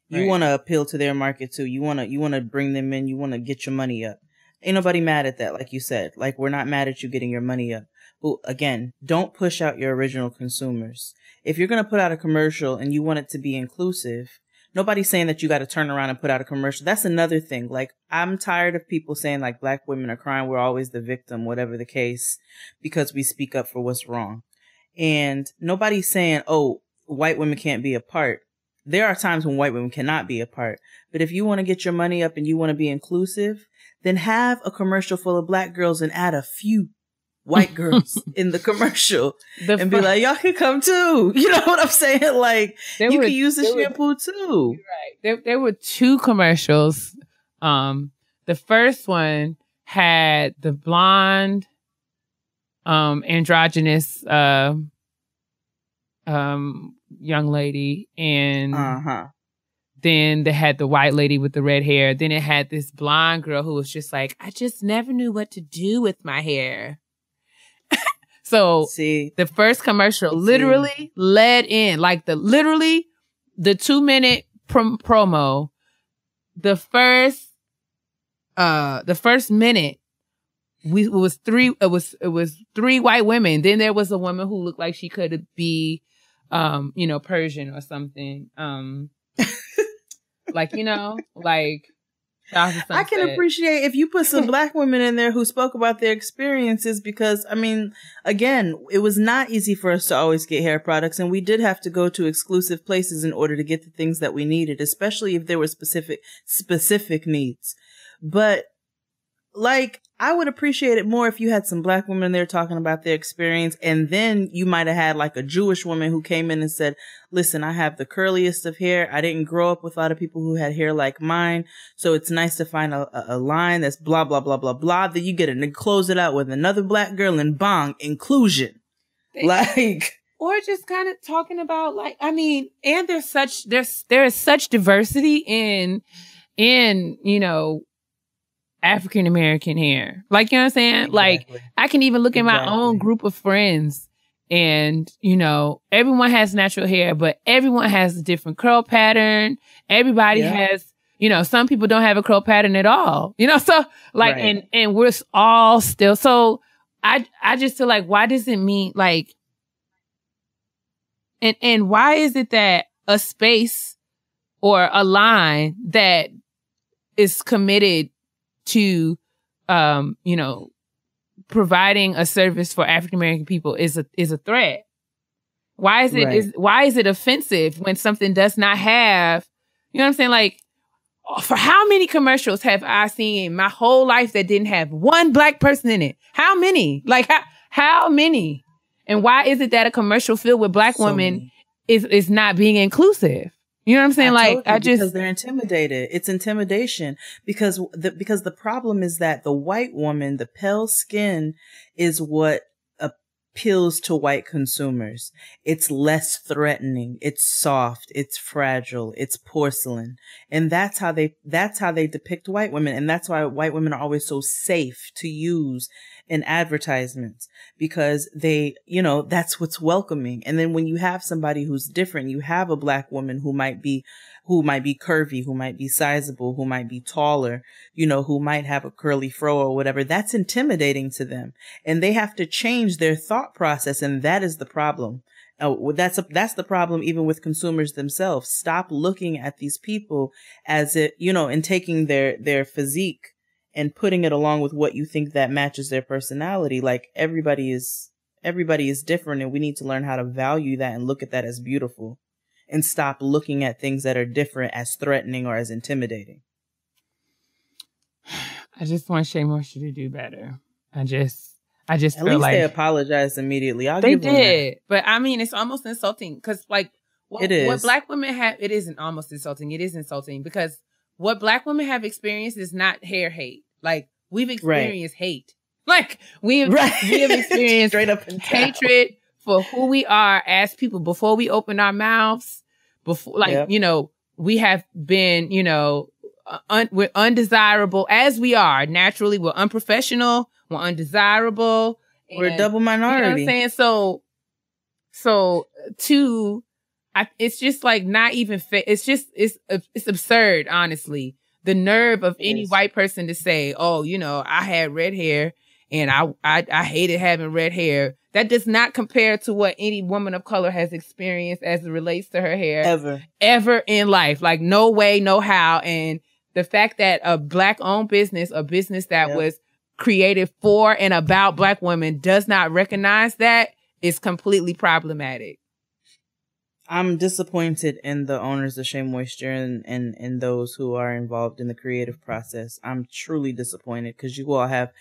S1: You want to appeal to their market too. You want to bring them in. You want to get your money up. Ain't nobody mad at that, like you said. Like, we're not mad at you getting your money up. But again, don't push out your original consumers. If you're going to put out a commercial and you want it to be inclusive, nobody's saying that you got to turn around and put out a commercial. That's another thing. Like, I'm tired of people saying like black women are crying. We're always the victim, whatever the case, because we speak up for what's wrong. And nobody's saying, oh, white women can't be a part. There are times when white women cannot be a part. But if you want to get your money up and you want to be inclusive, then have a commercial full of black girls and add a few white girls in the commercial and be like, y'all can come too. You know what I'm saying? Like, you can use the shampoo too.
S2: Right. There were two commercials. The first one had the blonde, androgynous, young lady, and then they had the white lady with the red hair. Then it had this blonde girl who was just like, I just never knew what to do with my hair. So the first commercial literally led in, like the 2-minute promo. The first minute, it was three white women. Then there was a woman who looked like she could be, Persian or something.
S1: I can appreciate if you put some black women in there who spoke about their experiences, because, I mean, again, it was not easy for us to always get hair products, and we did have to go to exclusive places in order to get the things that we needed, especially if there were specific needs. But like, I would appreciate it more if you had some black women there talking about their experience. And then you might have had like a Jewish woman who came in and said, listen, I have the curliest of hair. I didn't grow up with a lot of people who had hair like mine. So it's nice to find a line that's blah, blah, blah, blah, blah. Then you get it and close it out with another black girl and bong, inclusion. Like,
S2: or just kind of talking about like, I mean, and there is such diversity in, you know, African American hair. Like, you know what I'm saying? Exactly. Like, I can even look at my own group of friends and, you know, everyone has natural hair, but everyone has a different curl pattern. Everybody has, you know, some people don't have a curl pattern at all, you know? So like, and we're all still, so I just feel like, why does it mean like, and why is it that a space or a line that is committed to, you know, providing a service for African American people is a threat? Why is it why is it offensive when something does not have, you know what I'm saying? Like, for how many commercials have I seen in my whole life that didn't have one black person in it? How many? Like, how many? And why is it that a commercial filled with black women is not being inclusive? You know what I'm saying?
S1: Because they're intimidated. It's intimidation because the problem is that the white woman, the pale skin, is what appeals to white consumers. It's less threatening. It's soft. It's fragile. It's porcelain. And that's how they depict white women. And that's why white women are always so safe to use in advertisements, because they, you know, that's what's welcoming. And then when you have somebody who's different, you have a black woman who might be curvy, who might be sizable, who might be taller, you know, who might have a curly fro or whatever. That's intimidating to them, and they have to change their thought process. And that is the problem. That's the problem even with consumers themselves. Stop looking at these people as it, you know, and taking their physique and putting it along with what you think that matches their personality. Like, everybody is different, and we need to learn how to value that and look at that as beautiful, and stop looking at things that are different as threatening or as intimidating.
S2: I just want Shea Moisture to do better. I just
S1: at
S2: feel
S1: least
S2: like
S1: they apologized immediately.
S2: They did, but I mean, it's almost insulting because, like,
S1: it is.
S2: What black women have, it isn't almost insulting. It is insulting because what black women have experienced is not hair hate. Like, we've experienced hate. Like, we have experienced
S1: straight up and
S2: hatred for who we are as people before we open our mouths. Before, like, you know, we have been, you know, we're undesirable as we are. Naturally, we're unprofessional. We're undesirable.
S1: We're a double minority.
S2: You know what I'm saying? So it's just like not even it's absurd, honestly. The nerve of any white person to say, oh, you know, I had red hair and I hated having red hair. That does not compare to what any woman of color has experienced as it relates to her hair. Ever in life. Like, no way, no how. And the fact that a black-owned business, a business that was created for and about black women, does not recognize that is completely problematic.
S1: I'm disappointed in the owners of Shea Moisture and those who are involved in the creative process. I'm truly disappointed because you all have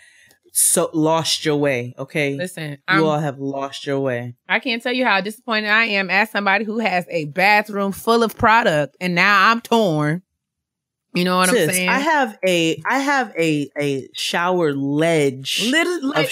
S1: lost your way, okay?
S2: Listen,
S1: you all have lost your way.
S2: I can't tell you how disappointed I am as somebody who has a bathroom full of product and now I'm torn. You know what I'm saying?
S1: I have a shower ledge of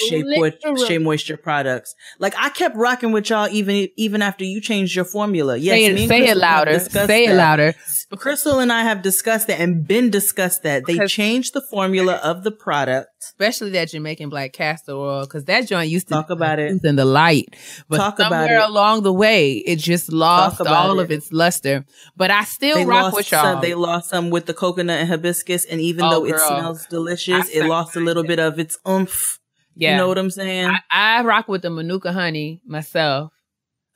S1: Shea Moisture products. Like, I kept rocking with y'all even after you changed your formula. Yes,
S2: say it louder. Say it louder.
S1: Crystal and I have discussed that and discussed that. They changed the formula of the product.
S2: Especially that Jamaican black castor oil, because that joint used to
S1: talk about it
S2: in the light. But somewhere along the way, it just lost all of its luster. But I still rock with y'all.
S1: They lost some with the coconut and hibiscus, and even though it smells delicious, it lost a little bit of its oomph. Yeah. You know what I'm saying?
S2: I rock with the Manuka honey myself.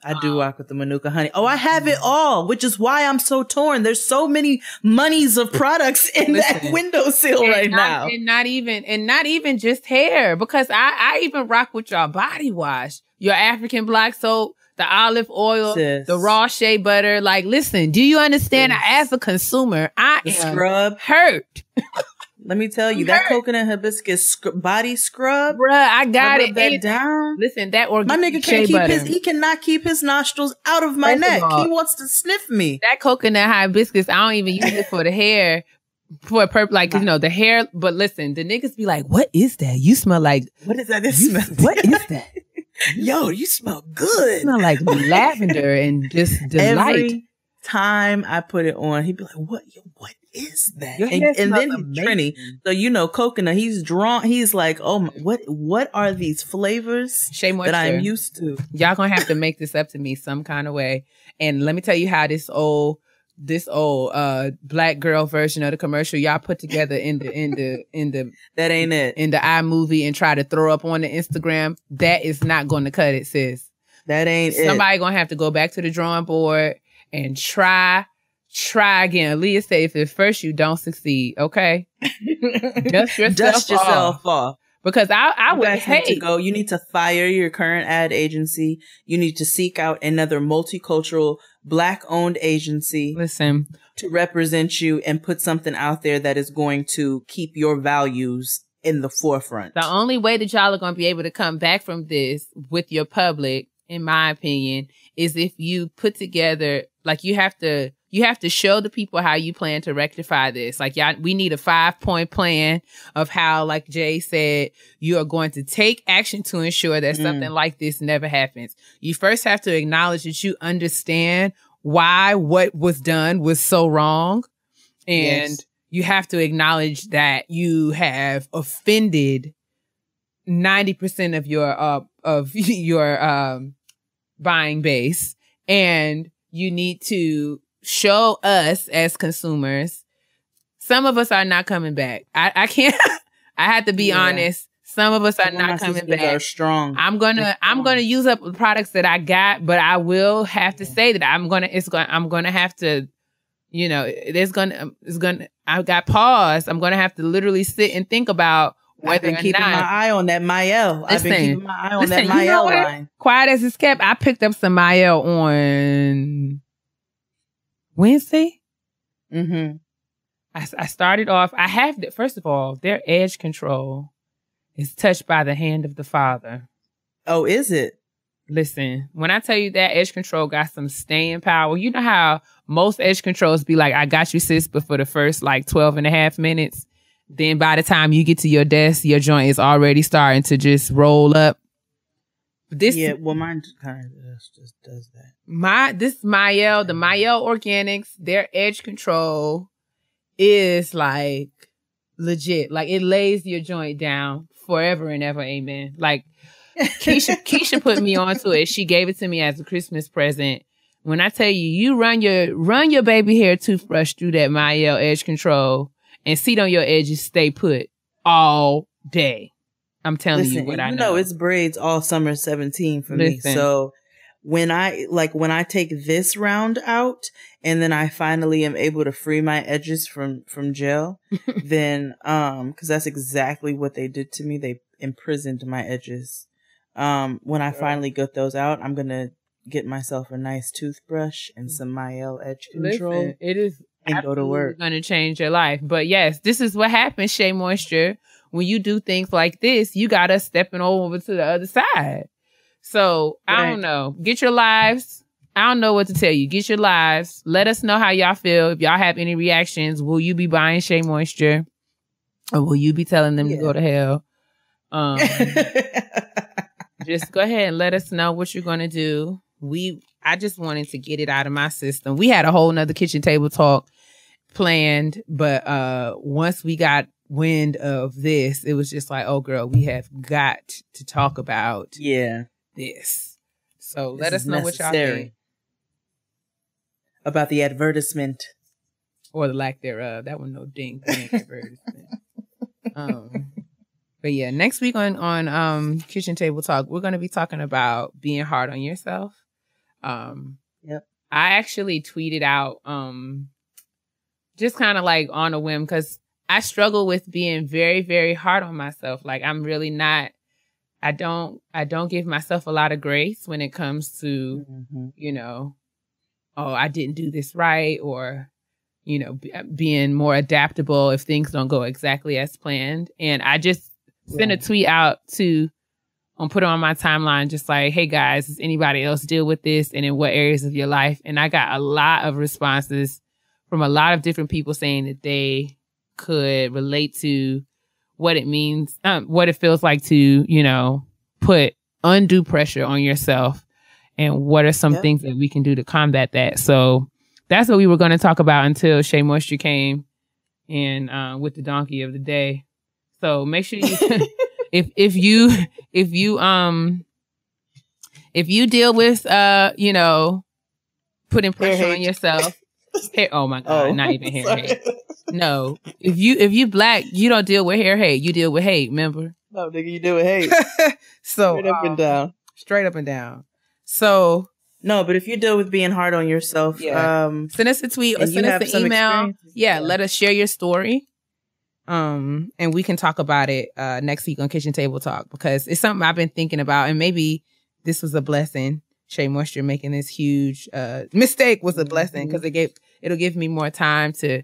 S1: I do rock with the Manuka honey. Oh, I have it all, which is why I'm so torn. There's so many monies of products in that windowsill right now.
S2: And not even just hair, because I even rock with your body wash, your African black soap, the olive oil, the raw shea butter. Like, listen, do you understand? As a consumer, I am hurt.
S1: Let me tell you, that coconut hibiscus body scrub.
S2: Bruh, I got it.
S1: That down.
S2: Listen, that
S1: my nigga he cannot keep his nostrils out of my neck. He wants to sniff me.
S2: That coconut hibiscus, I don't even use it for the hair. For a purpose, like, you know, the hair. But listen, the niggas be like, what is that? You smell like,
S1: what is that?
S2: What is that?
S1: Yo, you smell good.
S2: You smell like lavender and just delight.
S1: Every time I put it on, he'd be like, what is that? And then he's Trini. So, you know, coconut, he's like, oh, what are these flavors
S2: Shea Moisture
S1: that I'm used to?
S2: Y'all gonna have to make this up to me some kind of way. And let me tell you how this old black girl version of the commercial y'all put together in the
S1: that ain't it
S2: in the iMovie and try to throw up on the Instagram. That is not going to cut it, sis.
S1: That ain't it.
S2: Somebody gonna have to go back to the drawing board and try again. Leah said, if at first you don't succeed, okay, dust yourself off. Because I would hate
S1: to go. You need to fire your current ad agency. You need to seek out another multicultural Black-owned agency.
S2: Listen,
S1: to represent you and put something out there that is going to keep your values in the forefront.
S2: The only way that y'all are going to be able to come back from this with your public, in my opinion, is if you put together, like, you have to show the people how you plan to rectify this. Like, y'all, we need a 5-point plan of how, like Jay said, you are going to take action to ensure that something like this never happens. You first have to acknowledge that you understand why what was done was so wrong. And you have to acknowledge that you have offended 90% of your buying base. And you need to show us as consumers. Some of us are not coming back. I can't. I have to be honest. Some of us are not coming back.
S1: Are strong.
S2: I'm gonna use up the products that I got, but I will have to say that I'm gonna have to. You know, I got pause. I'm gonna have to literally sit and think about whether
S1: I've been keeping my eye on that Mael. I've been keeping my eye on that Mael line.
S2: Quiet as it's kept. I picked up some Mael on Wednesday. I started off. I have first of all, their edge control is touched by the hand of the Father.
S1: Oh, is it?
S2: Listen, when I tell you that edge control got some staying power, you know how most edge controls be like, I got you, sis, but for the first like 12 and a half minutes, then by the time you get to your desk, your joint is already starting to just roll up.
S1: Mine kind of just does that.
S2: The Mael Organics, their edge control is like legit. Like, it lays your joint down forever and ever. Amen. Like, Keisha put me onto it. She gave it to me as a Christmas present. When I tell you run your baby hair toothbrush through that Mael edge control and seat on your edges, stay put all day. I'm telling you what I know.
S1: You know, it's braids all summer 17 for me. So when I take this round out and then I finally am able to free my edges from gel, then, cause that's exactly what they did to me. They imprisoned my edges. When I finally get those out, I'm going to get myself a nice toothbrush and some Mael edge control.
S2: Listen, it is
S1: and go to work.
S2: Going to change your life. But yes, this is what happens, Shea Moisture. When you do things like this, you got us stepping over to the other side. So I don't know. Get your lives. I don't know what to tell you. Get your lives. Let us know how y'all feel. If y'all have any reactions, will you be buying Shea Moisture? Or will you be telling them to go to hell? Just go ahead and let us know what you're going to do. I just wanted to get it out of my system. We had a whole nother kitchen table talk planned, but once we got wind of this, it was just like, oh girl, we have got to talk about this. So let us know what y'all think
S1: about the advertisement
S2: or the lack thereof. That was no ding advertisement. But yeah, next week on Kitchen Table Talk, we're going to be talking about being hard on yourself.
S1: Yep.
S2: I actually tweeted out just kind of like on a whim, because I struggle with being very, very hard on myself. Like, I'm really not, I don't give myself a lot of grace when it comes to, you know, oh, I didn't do this right, or, being more adaptable if things don't go exactly as planned. And I just sent a tweet out put it on my timeline, just like, hey guys, does anybody else deal with this? And in what areas of your life? And I got a lot of responses from a lot of different people saying that they could relate to what it means, what it feels like to, put undue pressure on yourself, and what are some things that we can do to combat that. So that's what we were going to talk about until Shea Moisture came and with the donkey of the day. So make sure you if you deal with putting pressure on yourself. Oh my God, not even hair hate. No, if you Black, you don't deal with hair hate. You deal with hate. Remember?
S1: No, nigga, you deal with hate.
S2: So
S1: straight up and down.
S2: Straight up and down. So
S1: no, but if you deal with being hard on yourself,
S2: send us a tweet or send us an email. Yeah, let us share your story. And we can talk about it next week on Kitchen Table Talk, because it's something I've been thinking about, and maybe this was a blessing. Shea Moisture making this huge mistake was a blessing, because it'll give me more time to,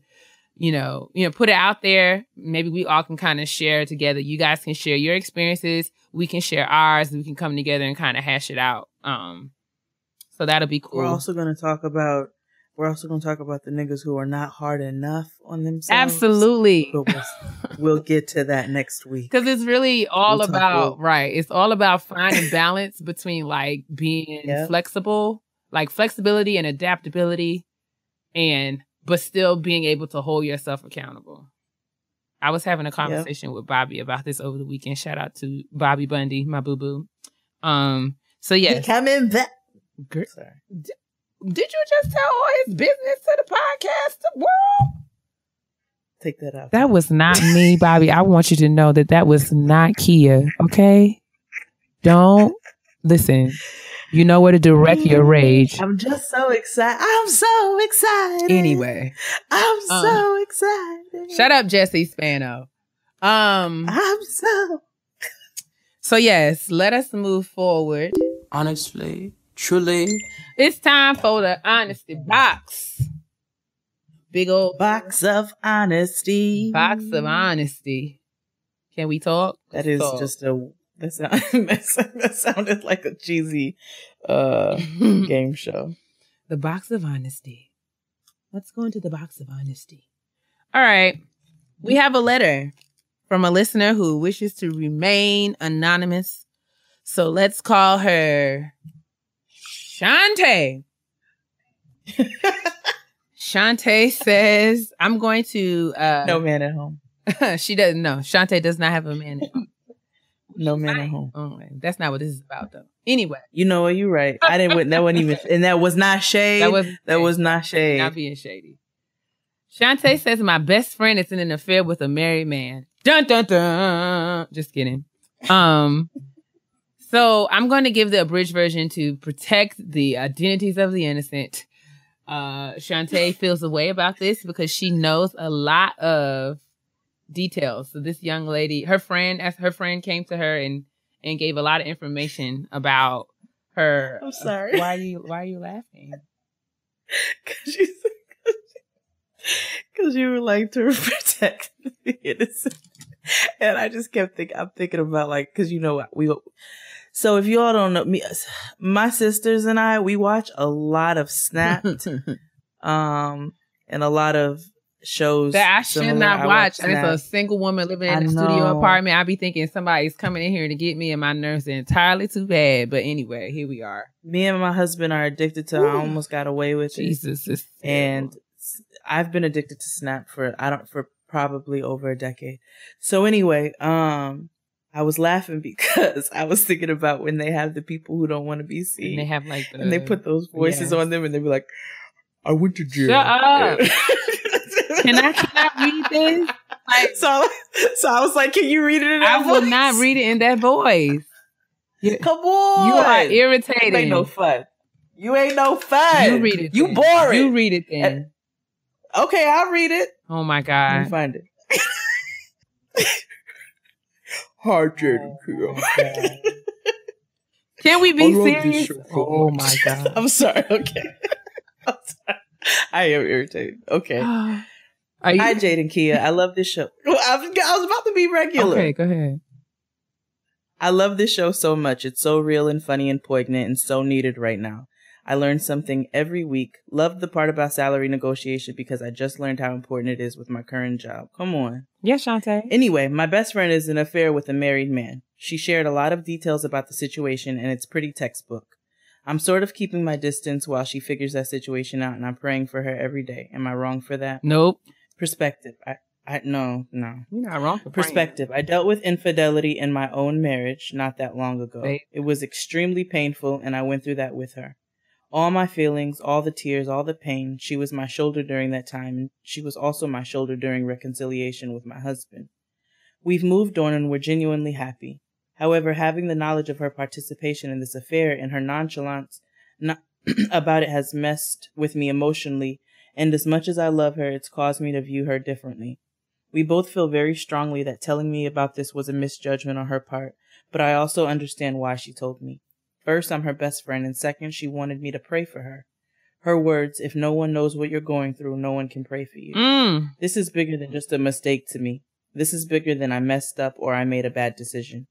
S2: put it out there. Maybe we all can kind of share together. You guys can share your experiences. We can share ours. We can come together and kind of hash it out. So that'll be cool.
S1: We're also going to talk about the niggas who are not hard enough on themselves.
S2: Absolutely.
S1: But we'll get to that next week.
S2: Because it's really all about, right. It's all about finding balance between like being flexible, like flexibility and adaptability, but still being able to hold yourself accountable. I was having a conversation with Bobby about this over the weekend. Shout out to Bobby Bundy, my boo-boo. So yes.
S1: Coming back.
S2: Sorry. Did you just tell all his business to the podcast world?
S1: Take that out.
S2: That was not me, Bobby. I want you to know that was not Keia, okay? Don't listen. You know where to direct your rage.
S1: I'm just so excited. I'm so excited.
S2: Anyway.
S1: I'm so excited.
S2: Shut up, Jesse Spano.
S1: I'm
S2: So yes, let us move forward.
S4: Honestly. Truly.
S2: It's time for the honesty box. Big old
S1: box of honesty.
S2: Box of honesty. Can we talk?
S1: That is just that sounded like a cheesy game show.
S2: The box of honesty. Let's go into the box of honesty. All right. We have a letter from a listener who wishes to remain anonymous. So let's call her Shantae. Shantae says, I'm going to...
S1: no man at home.
S2: She doesn't know. Shantae does not have a man at home.
S1: No man at home.
S2: Oh, that's not what this is about, though. Anyway.
S1: You know what? You're right. That wasn't even... And that was not shade. That was not shade.
S2: Not being shady. Shantae says, my best friend is in an affair with a married man. Dun, dun, dun. Just kidding. So I'm going to give the abridged version to protect the identities of the innocent. Shantae feels a way about this because she knows a lot of details. So this young lady, her friend came to her and gave a lot of information about her.
S1: I'm sorry.
S2: Why are you laughing?
S1: Because you were like to protect the innocent. And I just kept I'm thinking about like, because so if you all don't know me, my sisters and I, we watch a lot of Snapped, and a lot of shows
S2: that I should not watch. And it's a single woman living in a studio apartment. I be thinking somebody's coming in here to get me, and my nerves are entirely too bad. But anyway, here we are.
S1: Me and my husband are addicted to. I almost got away with
S2: it.
S1: And I've been addicted to Snap for probably over a decade. So anyway, I was laughing because I was thinking about when they have the people who don't want to be seen.
S2: And they have
S1: and they put those voices on them and they be like, I went to jail.
S2: Shut up. Can I read this? Like,
S1: so I was like, can you read it in that voice?
S2: I will not read it in that voice.
S1: Come on.
S2: You are irritating.
S1: You ain't no fun. You read it. You
S2: then.
S1: boring.
S2: You read it then.
S1: Okay, I'll read it.
S2: Oh my God.
S1: Let me find it. Hi, Jade and Keia.
S2: Can we be serious? Oh my God.
S1: I'm sorry. Okay. I'm sorry. I am irritated. Okay.
S2: Are you...
S1: Hi, Jade and Keia. I love this show. I was about to be regular.
S2: Okay, go ahead.
S1: I love this show so much. It's so real and funny and poignant and so needed right now. I learn something every week. Love the part about salary negotiation because I just learned how important it is with my current job. Come on.
S2: Yes, Shantae.
S1: Anyway, my best friend is in an affair with a married man. She shared a lot of details about the situation and it's pretty textbook. I'm sort of keeping my distance while she figures that situation out and I'm praying for her every day. Am I wrong for that?
S2: Nope.
S1: Perspective. No.
S2: You're not wrong for
S1: Perspective. I dealt with infidelity in my own marriage not that long ago.
S2: Babe.
S1: It was extremely painful and I went through that with her. All my feelings, all the tears, all the pain. She was my shoulder during that time, and she was also my shoulder during reconciliation with my husband. We've moved on and we're genuinely happy. However, having the knowledge of her participation in this affair and her nonchalance about it has messed with me emotionally, and as much as I love her, it's caused me to view her differently. We both feel very strongly that telling me about this was a misjudgment on her part, but I also understand why she told me. First, I'm her best friend, and second, she wanted me to pray for her. Her words, if no one knows what you're going through, no one can pray for you. This is bigger than just a mistake to me. This is bigger than I messed up or I made a bad decision.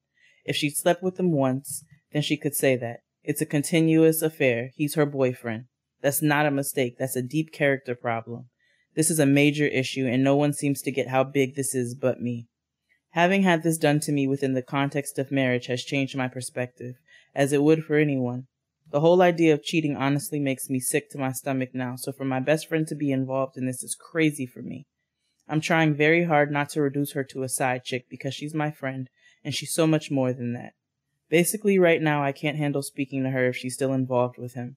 S1: If she slept with him once, then she could say that. It's a continuous affair. He's her boyfriend. That's not a mistake. That's a deep character problem. This is a major issue, and no one seems to get how big this is but me. Having had this done to me within the context of marriage has changed my perspective, as it would for anyone. The whole idea of cheating honestly makes me sick to my stomach now, so for my best friend to be involved in this is crazy for me. I'm trying very hard not to reduce her to a side chick because she's my friend, and she's so much more than that. Basically, right now, I can't handle speaking to her if she's still involved with him.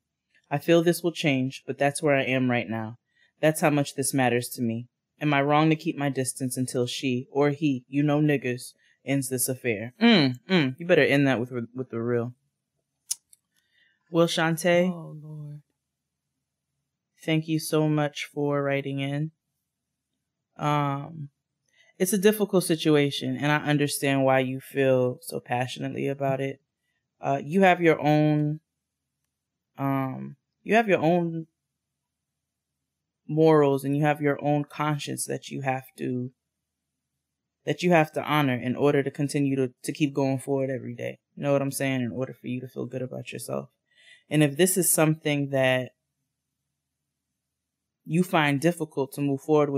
S1: I feel this will change, but that's where I am right now. That's how much this matters to me. Am I wrong to keep my distance until she, or he, you know niggas, ends this affair? You better end that with the real. Well, Shantae,
S2: Oh, Lord.
S1: thank you so much for writing in. It's a difficult situation, and I understand why you feel so passionately about it. You have your own morals, and you have your own conscience that you have to honor in order to continue to keep going forward every day. You know what I'm saying? In order for you to feel good about yourself. And if this is something that you find difficult to move forward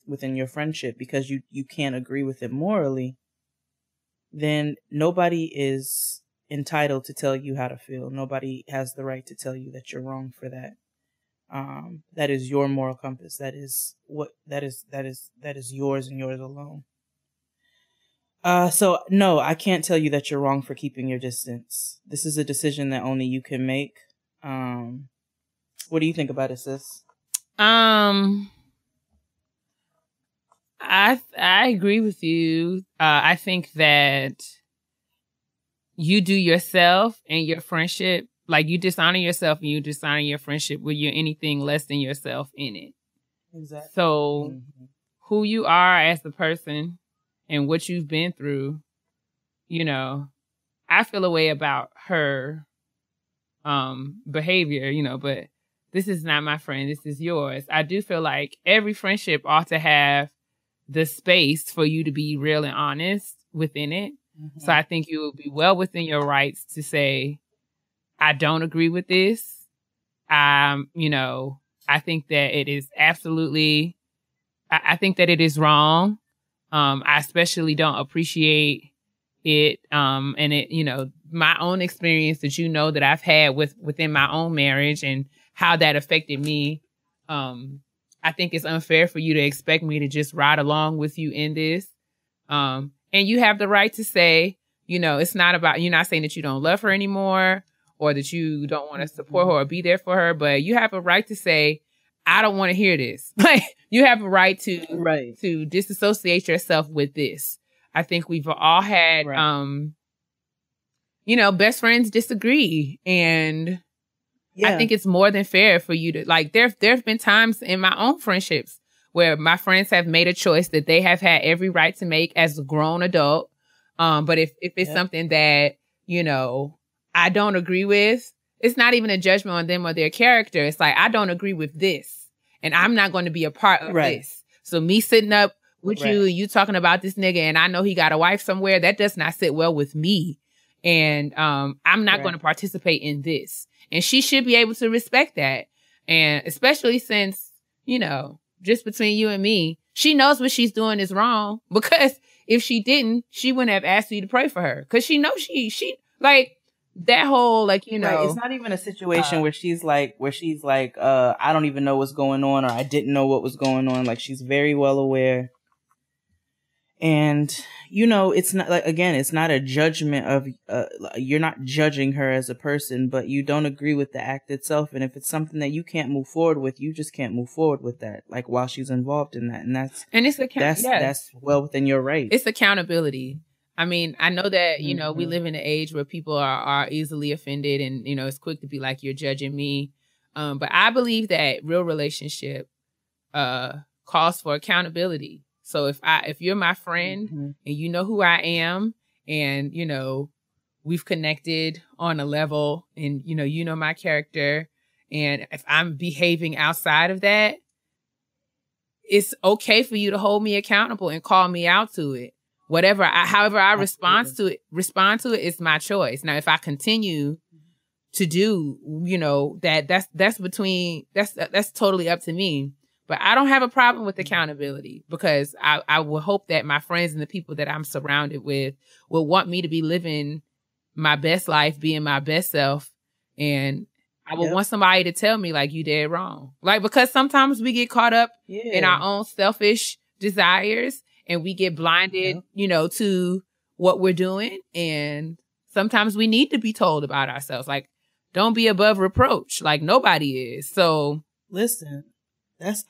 S1: within your friendship because you can't agree with it morally, then nobody is entitled to tell you how to feel. Nobody has the right to tell you that you're wrong for that. That is your moral compass. That is yours and yours alone. So no, I can't tell you that you're wrong for keeping your distance. This is a decision that only you can make. What do you think about it, sis?
S2: I agree with you. I think that you do yourself and your friendship, like you dishonor yourself and you dishonor your friendship when you're anything less than yourself in it.
S1: Exactly.
S2: So who you are as a person and what you've been through, you know, I feel a way about her behavior, you know, but this is not my friend. This is yours. I do feel like every friendship ought to have the space for you to be real and honest within it. Mm-hmm. So I think you will be well within your rights to say, I don't agree with this. You know, I think that it is absolutely, I think that it is wrong. I especially don't appreciate it. And it, you know, my own experience that, you know, that I've had within my own marriage and how that affected me. I think it's unfair for you to expect me to just ride along with you in this. And you have the right to say, you know, it's not about, you're not saying that you don't love her anymore or that you don't want to support her or be there for her, but you have a right to say, I don't want to hear this. Like, you have a right to disassociate yourself with this. I think we've all had, you know, best friends disagree. And I think it's more than fair for you to, like, there've been times in my own friendships where my friends have made a choice that they have had every right to make as a grown adult. But if it's something that, you know, I don't agree with, it's not even a judgment on them or their character. It's like, I don't agree with this. and I'm not going to be a part of
S1: Right.
S2: this. So me sitting up with
S1: Right.
S2: you and you talking about this nigga and I know he got a wife somewhere, that does not sit well with me. And I'm not
S1: Right.
S2: going to participate in this. And she should be able to respect that. And especially since, you know, just between you and me, she knows what she's doing is wrong, because if she didn't, she wouldn't have asked you to pray for her. Cause she knows she like that whole, like, you know,
S1: Right. It's not even a situation where she's like, I don't even know what's going on, or I didn't know what was going on. Like, she's very well aware. And, you know, it's not like, again, it's not a judgment of, you're not judging her as a person, but you don't agree with the act itself. And if it's something that you can't move forward with, you just can't move forward with that. Like, while she's involved in that. And that's well within your right.
S2: It's accountability. I mean, I know that, you know, we live in an age where people are easily offended and, you know, it's quick to be like, you're judging me. But I believe that real relationship, calls for accountability. So if you're my friend and you know who I am and, you know, we've connected on a level and, you know my character, and if I'm behaving outside of that, it's okay for you to hold me accountable and call me out to it. However I respond to it is my choice. Now, if I continue to do, you know, that's totally up to me. But I don't have a problem with accountability, because I will hope that my friends and the people that I'm surrounded with will want me to be living my best life, being my best self. And I would want somebody to tell me, like, you did wrong. Like, because sometimes we get caught up in our own selfish desires and we get blinded, you know, to what we're doing. And sometimes we need to be told about ourselves. Like, don't be above reproach. Like, nobody is. So
S1: listen.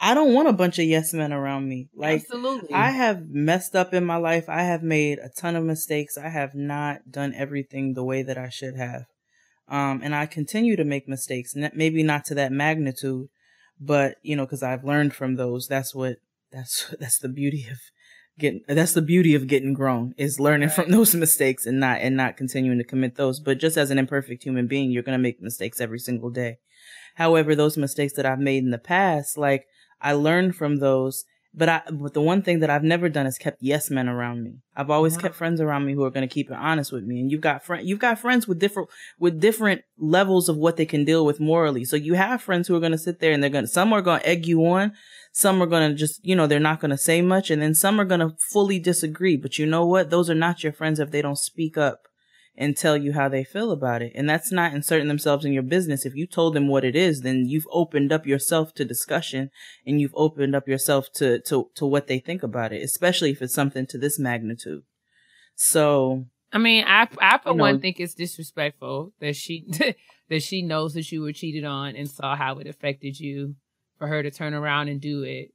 S1: I don't want a bunch of yes men around me. Like,
S2: absolutely.
S1: I have messed up in my life. I have made a ton of mistakes. I have not done everything the way that I should have. And I continue to make mistakes, maybe not to that magnitude, but, you know, cause I've learned from those. That's the beauty of getting grown, is learning from those mistakes and not continuing to commit those. But just as an imperfect human being, you're going to make mistakes every single day. However, those mistakes that I've made in the past, like, I learned from those, but the one thing that I've never done is kept yes men around me. I've always kept friends around me who are going to keep it honest with me. And you've got friends with different levels of what they can deal with morally. So you have friends who are going to sit there and some are going to egg you on. Some are going to just, you know, they're not going to say much. And then some are going to fully disagree. But you know what? Those are not your friends if they don't speak up and tell you how they feel about it. And that's not inserting themselves in your business. If you told them what it is, then you've opened up yourself to discussion and you've opened up yourself to what they think about it, especially if it's something to this magnitude. So,
S2: I mean, I for one think it's disrespectful that she knows that you were cheated on and saw how it affected you, for her to turn around and do it.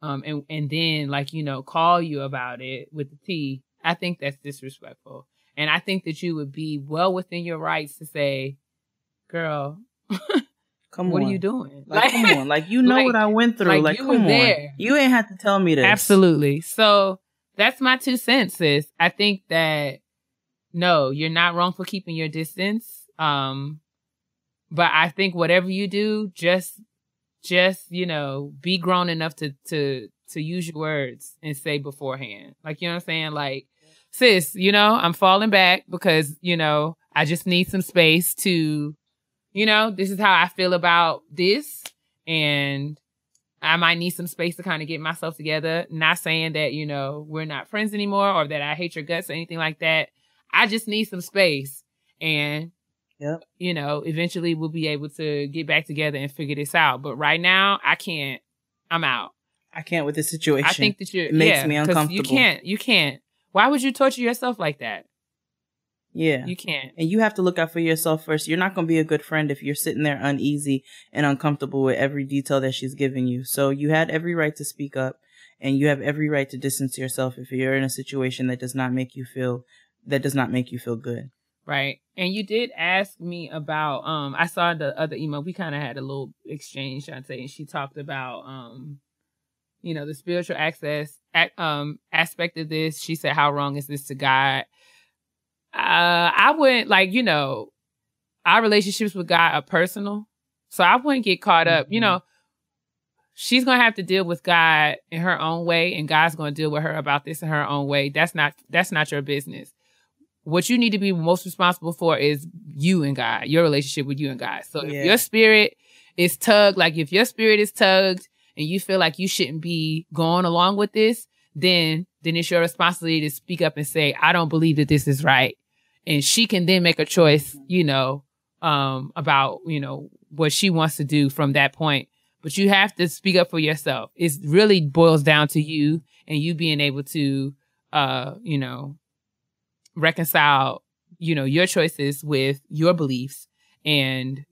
S2: And then, like, you know, call you about it with the tea. I think that's disrespectful. And I think that you would be well within your rights to say, girl, what are you doing?
S1: Like, come on. Like, you know, like, what I went through. Like, come on. There. You ain't have to tell me this.
S2: Absolutely. So that's my 2 cents, sis. I think that, no, you're not wrong for keeping your distance. But I think whatever you do, just, you know, be grown enough to use your words and say beforehand. Like, you know what I'm saying? Like, sis, you know, I'm falling back because, you know, I just need some space to, you know, this is how I feel about this. And I might need some space to kind of get myself together. Not saying that, you know, we're not friends anymore or that I hate your guts or anything like that. I just need some space. And, you know, eventually we'll be able to get back together and figure this out. But right now, I can't. I'm out.
S1: I can't with this situation.
S2: I think that
S1: it makes me uncomfortable.
S2: You can't. Why would you torture yourself like that?
S1: Yeah.
S2: You can't.
S1: And you have to look out for yourself first. You're not going to be a good friend if you're sitting there uneasy and uncomfortable with every detail that she's giving you. So you had every right to speak up, and you have every right to distance yourself if you're in a situation that does not make you feel good.
S2: Right. And you did ask me about, I saw the other email. We kind of had a little exchange, Shantae, and she talked about, you know, the spiritual aspect of this. She said, how wrong is this to God? I wouldn't, like, you know, our relationships with God are personal. So I wouldn't get caught up. You know, she's going to have to deal with God in her own way, and God's going to deal with her about this in her own way. That's not your business. What you need to be most responsible for is you and God, your relationship with you and God. So if your spirit is tugged, like if your spirit is tugged and you feel like you shouldn't be going along with this, then it's your responsibility to speak up and say, I don't believe that this is right. And she can then make a choice, about, what she wants to do from that point. But you have to speak up for yourself. It really boils down to you and you being able to, reconcile, your choices with your beliefs and,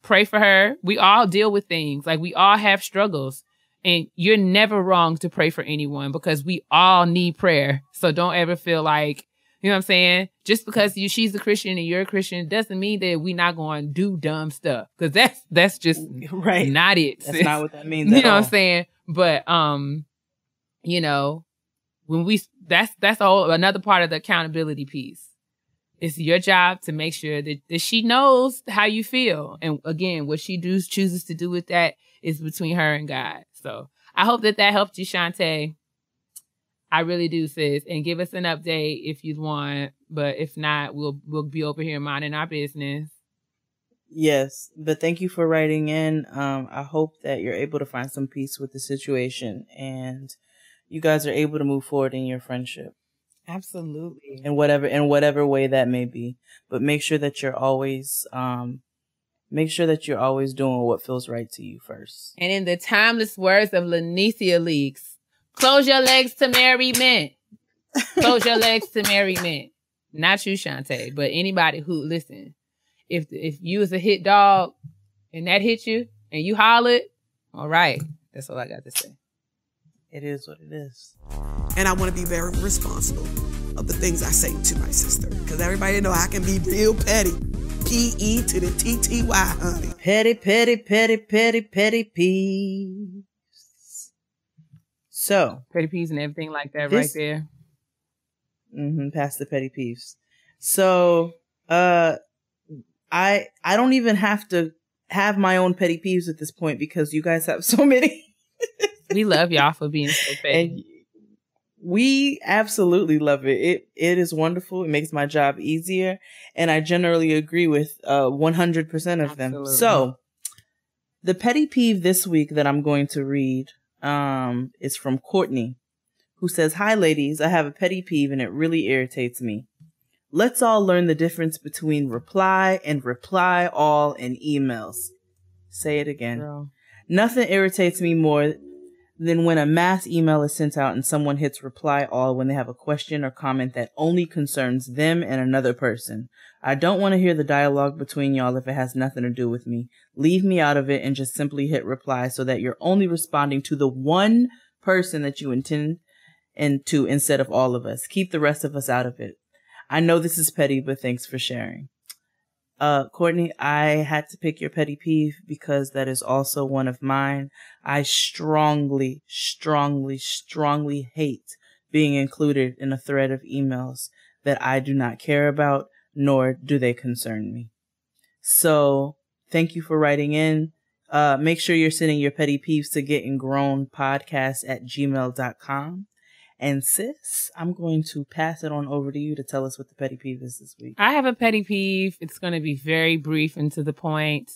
S2: pray for her. We all deal with things. Like, we all have struggles, and you're never wrong to pray for anyone because we all need prayer. So don't ever feel like, you know what I'm saying? Just because she's a Christian and you're a Christian doesn't mean that we're not going to do dumb stuff, because that's just not it.
S1: That's not what that means.
S2: You know what I'm saying? But, when that's another part of the accountability piece. It's your job to make sure that she knows how you feel. And again, what she chooses to do with that is between her and God. So I hope that helped you, Shantae. I really do, sis. And give us an update if you want. But if not, we'll be over here minding our business.
S1: Yes, but thank you for writing in. I hope that you're able to find some peace with the situation and you guys are able to move forward in your friendship.
S2: Absolutely.
S1: In whatever way that may be. But make sure that you're always doing what feels right to you first.
S2: And in the timeless words of Lanicia Leaks, close your legs to marry men. Close your legs to marry men. Not you, Shantae, but anybody who, listen, if you was a hit dog and that hit you and you hollered, all right. That's all I got to say.
S1: It is what it is.
S5: And I want to be very responsible of the things I say to my sister. Because everybody know I can be real petty. P-E to the T-T-Y, honey.
S1: Petty, petty, petty, petty, petty peeves. So.
S2: Petty peeves and everything like that right there.
S1: Past the petty peeves. So, I don't even have to have my own petty peeves at this point because you guys have so many.
S2: We love y'all for being so petty.
S1: And we absolutely love it. It is wonderful. It makes my job easier. And I generally agree with 100% of them. So the petty peeve this week that I'm going to read is from Courtney, who says, "Hi, ladies. I have a petty peeve and it really irritates me. Let's all learn the difference between reply and reply all in emails." Say it again.
S2: Girl.
S1: Nothing irritates me more than when a mass email is sent out and someone hits reply all when they have a question or comment that only concerns them and another person. I don't want to hear the dialogue between y'all if it has nothing to do with me. Leave me out of it and just simply hit reply so that you're only responding to the one person that you intend and to instead of all of us. Keep the rest of us out of it. I know this is petty, but thanks for sharing. Courtney, I had to pick your petty peeve because that is also one of mine. I strongly, strongly, strongly hate being included in a thread of emails that I do not care about, nor do they concern me. So thank you for writing in. Make sure you're sending your petty peeves to gettinggrownpodcast@gmail.com. And sis, I'm going to pass it on over to you to tell us what the petty peeve is this week.
S2: I have a petty peeve. It's going to be very brief and to the point.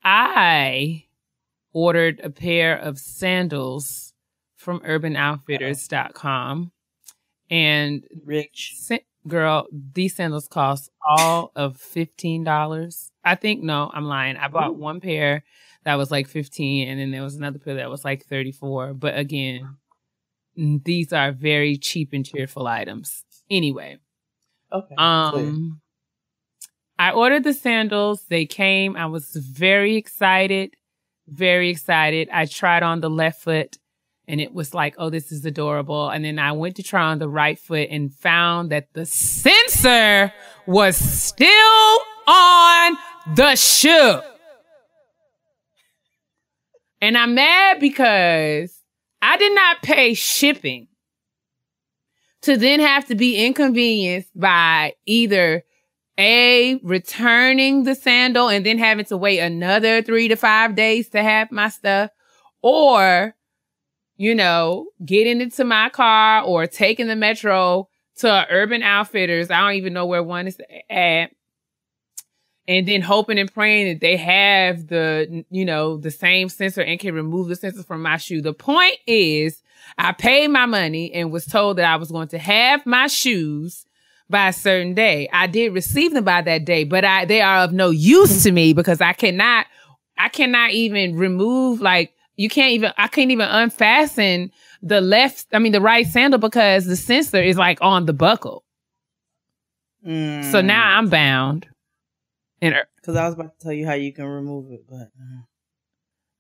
S2: I ordered a pair of sandals from urbanoutfitters.com. And
S1: Rich.
S2: Girl, these sandals cost all of $15. I think, no, I'm lying. I bought one pair that was like $15, and then there was another pair that was like $34. But again, these are very cheap and cheerful items. Anyway.
S1: Okay.
S2: I ordered the sandals. They came. I was very excited. Very excited. I tried on the left foot and it was like, oh, this is adorable. And then I went to try on the right foot and found that the sensor was still on the shoe. And I'm mad because I did not pay shipping to then have to be inconvenienced by either returning the sandal and then having to wait another 3 to 5 days to have my stuff, or, you know, getting into my car or taking the metro to Urban Outfitters. I don't even know where one is at. And then hoping and praying that they have the, you know, the same sensor and can remove the sensor from my shoe. The point is, I paid my money and was told that I was going to have my shoes by a certain day. I did receive them by that day, but they are of no use to me because I cannot even remove, like, I can't even unfasten the right sandal because the sensor is like on the buckle. So now I'm bound.
S1: Because I was about to tell you how you can remove it, but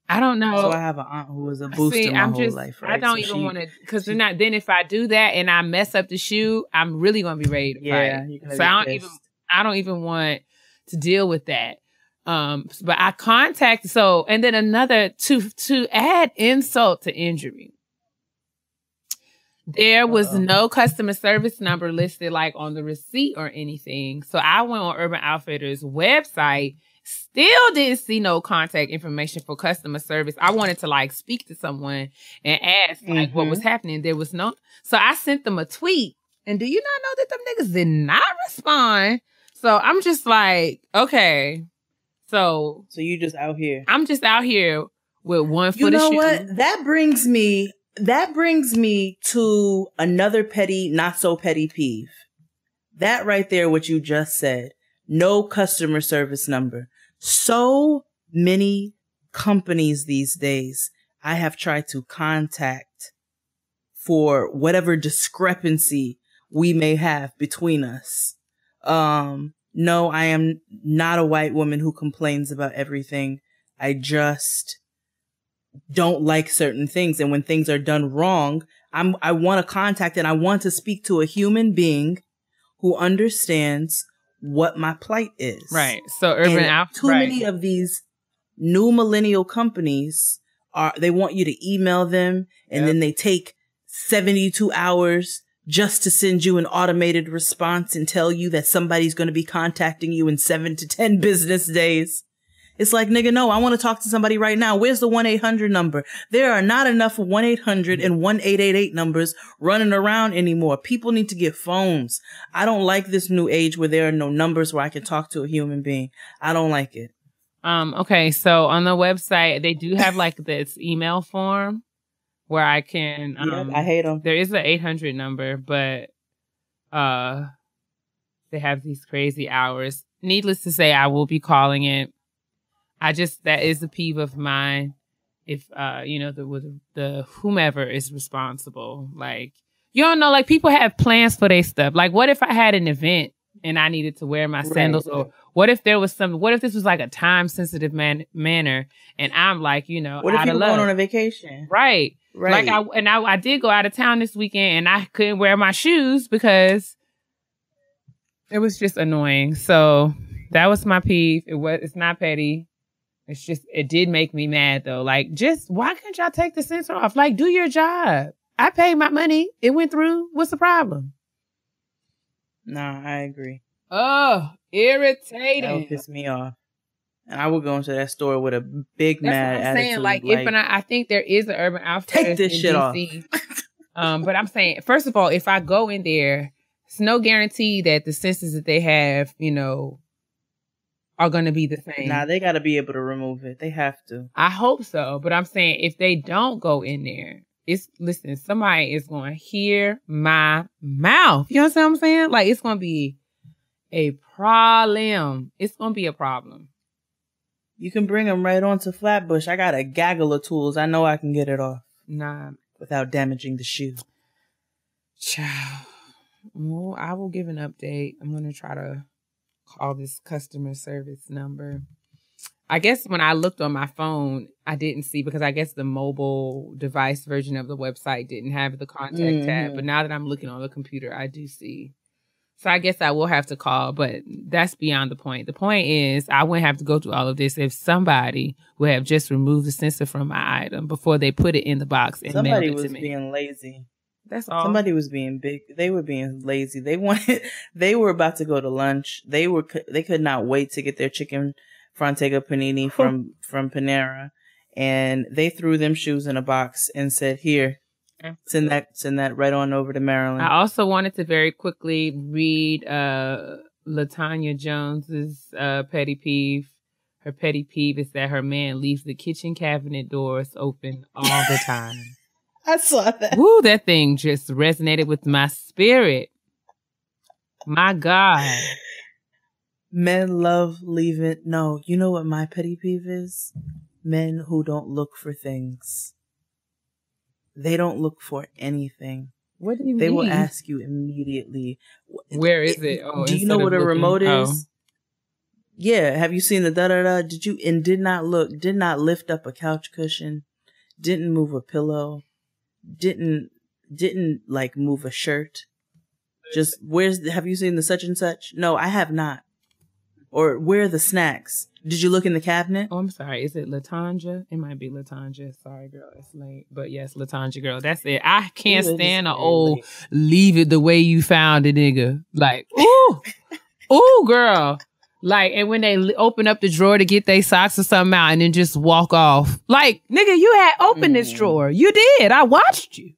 S2: I don't know.
S1: So I have an aunt who was a booster my whole life, right?
S2: I don't even want to, because then if I do that and I mess up the shoe, I'm really going to be ready to fight. So I don't even want to deal with that. But I contacted, and then another, to add insult to injury, there was no customer service number listed like on the receipt or anything. So I went on Urban Outfitters website, still didn't see no contact information for customer service. I wanted to like speak to someone and ask like what was happening. There was no, so I sent them a tweet, and do you not know that them niggas did not respond? So I'm just like, okay. So
S1: you just out here.
S2: I'm just out here with one foot of shoe.
S1: You know what? That brings me to another petty, not so petty peeve. That right there, what you just said. No customer service number. So many companies these days I have tried to contact for whatever discrepancy we may have between us. No, I am not a white woman who complains about everything. I just don't like certain things. And when things are done wrong, I want to contact and I want to speak to a human being who understands what my plight is.
S2: Right. So too
S1: many of these new millennial companies they want you to email them and then they take 72 hours just to send you an automated response and tell you that somebody's going to be contacting you in 7 to 10 business days. It's like, nigga, no, I want to talk to somebody right now. Where's the 1-800 number? There are not enough 1-800 and 1-888 numbers running around anymore. People need to get phones. I don't like this new age where there are no numbers where I can talk to a human being. I don't like it.
S2: Okay. So on the website, they do have like this email form where I can,
S1: I hate them. There
S2: is an 800 number, but, they have these crazy hours. Needless to say, I will be calling it. That is a peeve of mine. If, the whomever is responsible, like, you don't know, like people have plans for their stuff. Like, what if I had an event and I needed to wear my sandals? Or what if this was like a time sensitive manner and I'm like,
S1: what if you're going on a vacation?
S2: Right. Like I did go out of town this weekend and I couldn't wear my shoes because it was just annoying. So that was my peeve. It's not petty. It's just, it did make me mad though. Like, just why can't y'all take the sensor off? Like, do your job. I paid my money. It went through. What's the problem?
S1: Nah, I agree.
S2: Oh, irritating.
S1: That would piss me off. And I would go into that store with a big mad attitude.
S2: Saying, like I think there is an Urban Outfitters.
S1: Take this shit
S2: DC. Off. But I'm saying, first of all, if I go in there, it's no guarantee that the sensors that they have, are going to be the same.
S1: Nah, they got to be able to remove it. They have to.
S2: I hope so. But I'm saying, if they don't go in there, somebody is going to hear my mouth. You know what I'm saying? Like, it's going to be a problem. It's going to be a problem.
S1: You can bring them right onto Flatbush. I got a gaggle of tools. I know I can get it off.
S2: Nah.
S1: Without damaging the shoe.
S2: Ciao. Well, I will give an update. I'm going to try to call this customer service number. I guess when I looked on my phone, I didn't see, because I guess the mobile device version of the website didn't have the contact tab. But now that I'm looking on the computer, I do see. So I guess I will have to call, but that's beyond the point. The point is, I wouldn't have to go through all of this if somebody would have just removed the sensor from my item before they put it in the box and mailed it to me.
S1: Somebody was being lazy.
S2: That's all.
S1: Somebody was being big. They were being lazy. They were about to go to lunch. They could not wait to get their chicken Frontega panini from Panera. And they threw them shoes in a box and said, here, send that right on over to Maryland.
S2: I also wanted to very quickly read LaTanya Jones's petty peeve. Her petty peeve is that her man leaves the kitchen cabinet doors open all the time.
S1: I saw that.
S2: Woo, that thing just resonated with my spirit. My God.
S1: Men love leaving. No, you know what my petty peeve is? Men who don't look for things. They don't look for anything.
S2: What do you mean?
S1: They will ask you immediately.
S2: Where is it? Oh,
S1: do you know what a remote is?
S2: Oh.
S1: Yeah. Have you seen the da-da-da? Did not lift up a couch cushion, didn't move a pillow, didn't like move a shirt. Just have you seen the such and such? No, I have not. Or where are the snacks? Did you look in the cabinet?
S2: Oh, I'm sorry. Is it Latanja? It might be Latanja. Sorry, girl. It's late. But yes, Latanja, girl. That's it. I can't stand an old leave it the way you found it, nigga. Like, ooh. Ooh, girl. Like, and when they open up the drawer to get their socks or something out and then just walk off. Like, nigga, you had opened this drawer. You did. I watched you.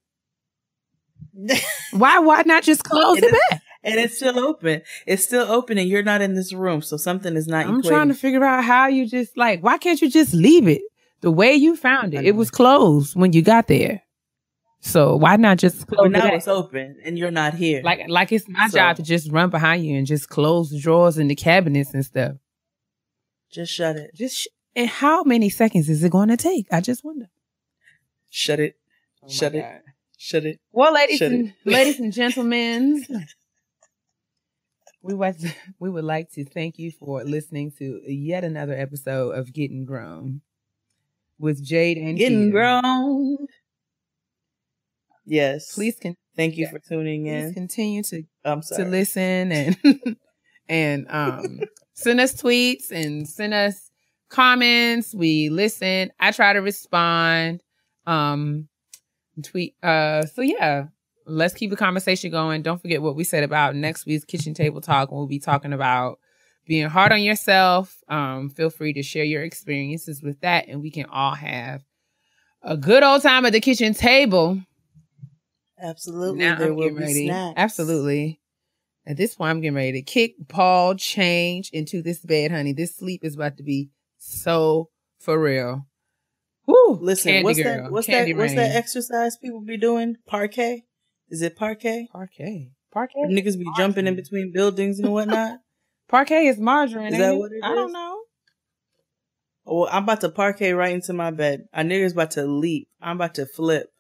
S2: Why not just close it back?
S1: And it's still open. It's still open and you're not in this room. So something is not
S2: I'm trying to figure out how you just like, why can't you just leave it the way you found it? It was closed when you got there. So why not just close it?
S1: Now it's open and you're not here.
S2: Like it's my job to just run behind you and just close the drawers and the cabinets and stuff.
S1: Just shut it.
S2: And how many seconds is it going to take? I just wonder.
S1: Shut it.
S2: Oh
S1: shut it.
S2: God.
S1: Shut it.
S2: Well, ladies and gentlemen, we would like to thank you for listening to yet another episode of Getting Grown with Jade and
S1: Getting
S2: Keia.
S1: Grown. Yes.
S2: Please
S1: thank you for tuning in.
S2: Please continue to
S1: to
S2: listen and send us tweets and send us comments. We listen. I try to respond. Tweet. So yeah. Let's keep the conversation going. Don't forget what we said about next week's Kitchen Table Talk. We'll be talking about being hard on yourself. Feel free to share your experiences with that, and we can all have a good old time at the kitchen table.
S1: Absolutely.
S2: Now
S1: there
S2: I'm
S1: will
S2: getting
S1: be
S2: ready.
S1: snacks.
S2: Absolutely. At this point, I'm getting ready to kick, ball, change into this bed, honey. This sleep is about to be so for real. Woo!
S1: Listen, what's that exercise people be doing? Parquet? Is it parquet?
S2: Parquet.
S1: Niggas be jumping in between buildings and whatnot.
S2: Parquet is margarine.
S1: Is that what it is?
S2: I don't know.
S1: Oh, I'm about to parquet right into my bed. A nigga's about to leap. I'm about to flip.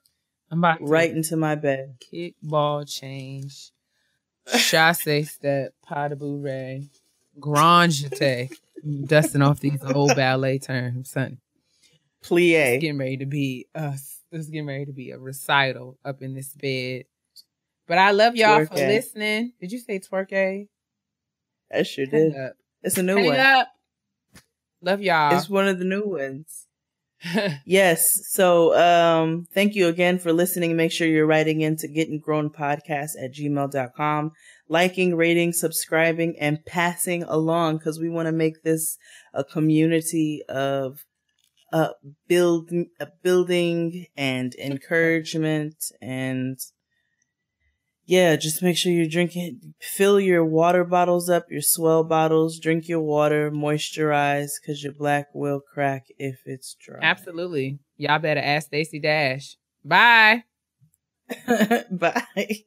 S2: I'm about to
S1: right into my bed.
S2: Kick, ball, change. Chasse step. Pas de bourrée. Grand jeté. Dusting off these old ballet terms, son.
S1: Plie.
S2: It's getting ready to be us. It's getting ready to be a recital up in this bed. But I love y'all for listening. Did you say twerk?
S1: I sure did. It's a new one.
S2: Up. Love y'all.
S1: It's one of the new ones. Yes. So thank you again for listening. Make sure you're writing into gettinggrownpodcast@gmail.com, liking, rating, subscribing, and passing along, because we want to make this a community of building and encouragement. And yeah, just make sure you're drinking, fill your water bottles up, your swell bottles, drink your water, moisturize, because your black will crack if it's dry.
S2: Absolutely. Y'all better ask Stacey Dash. Bye.
S1: Bye.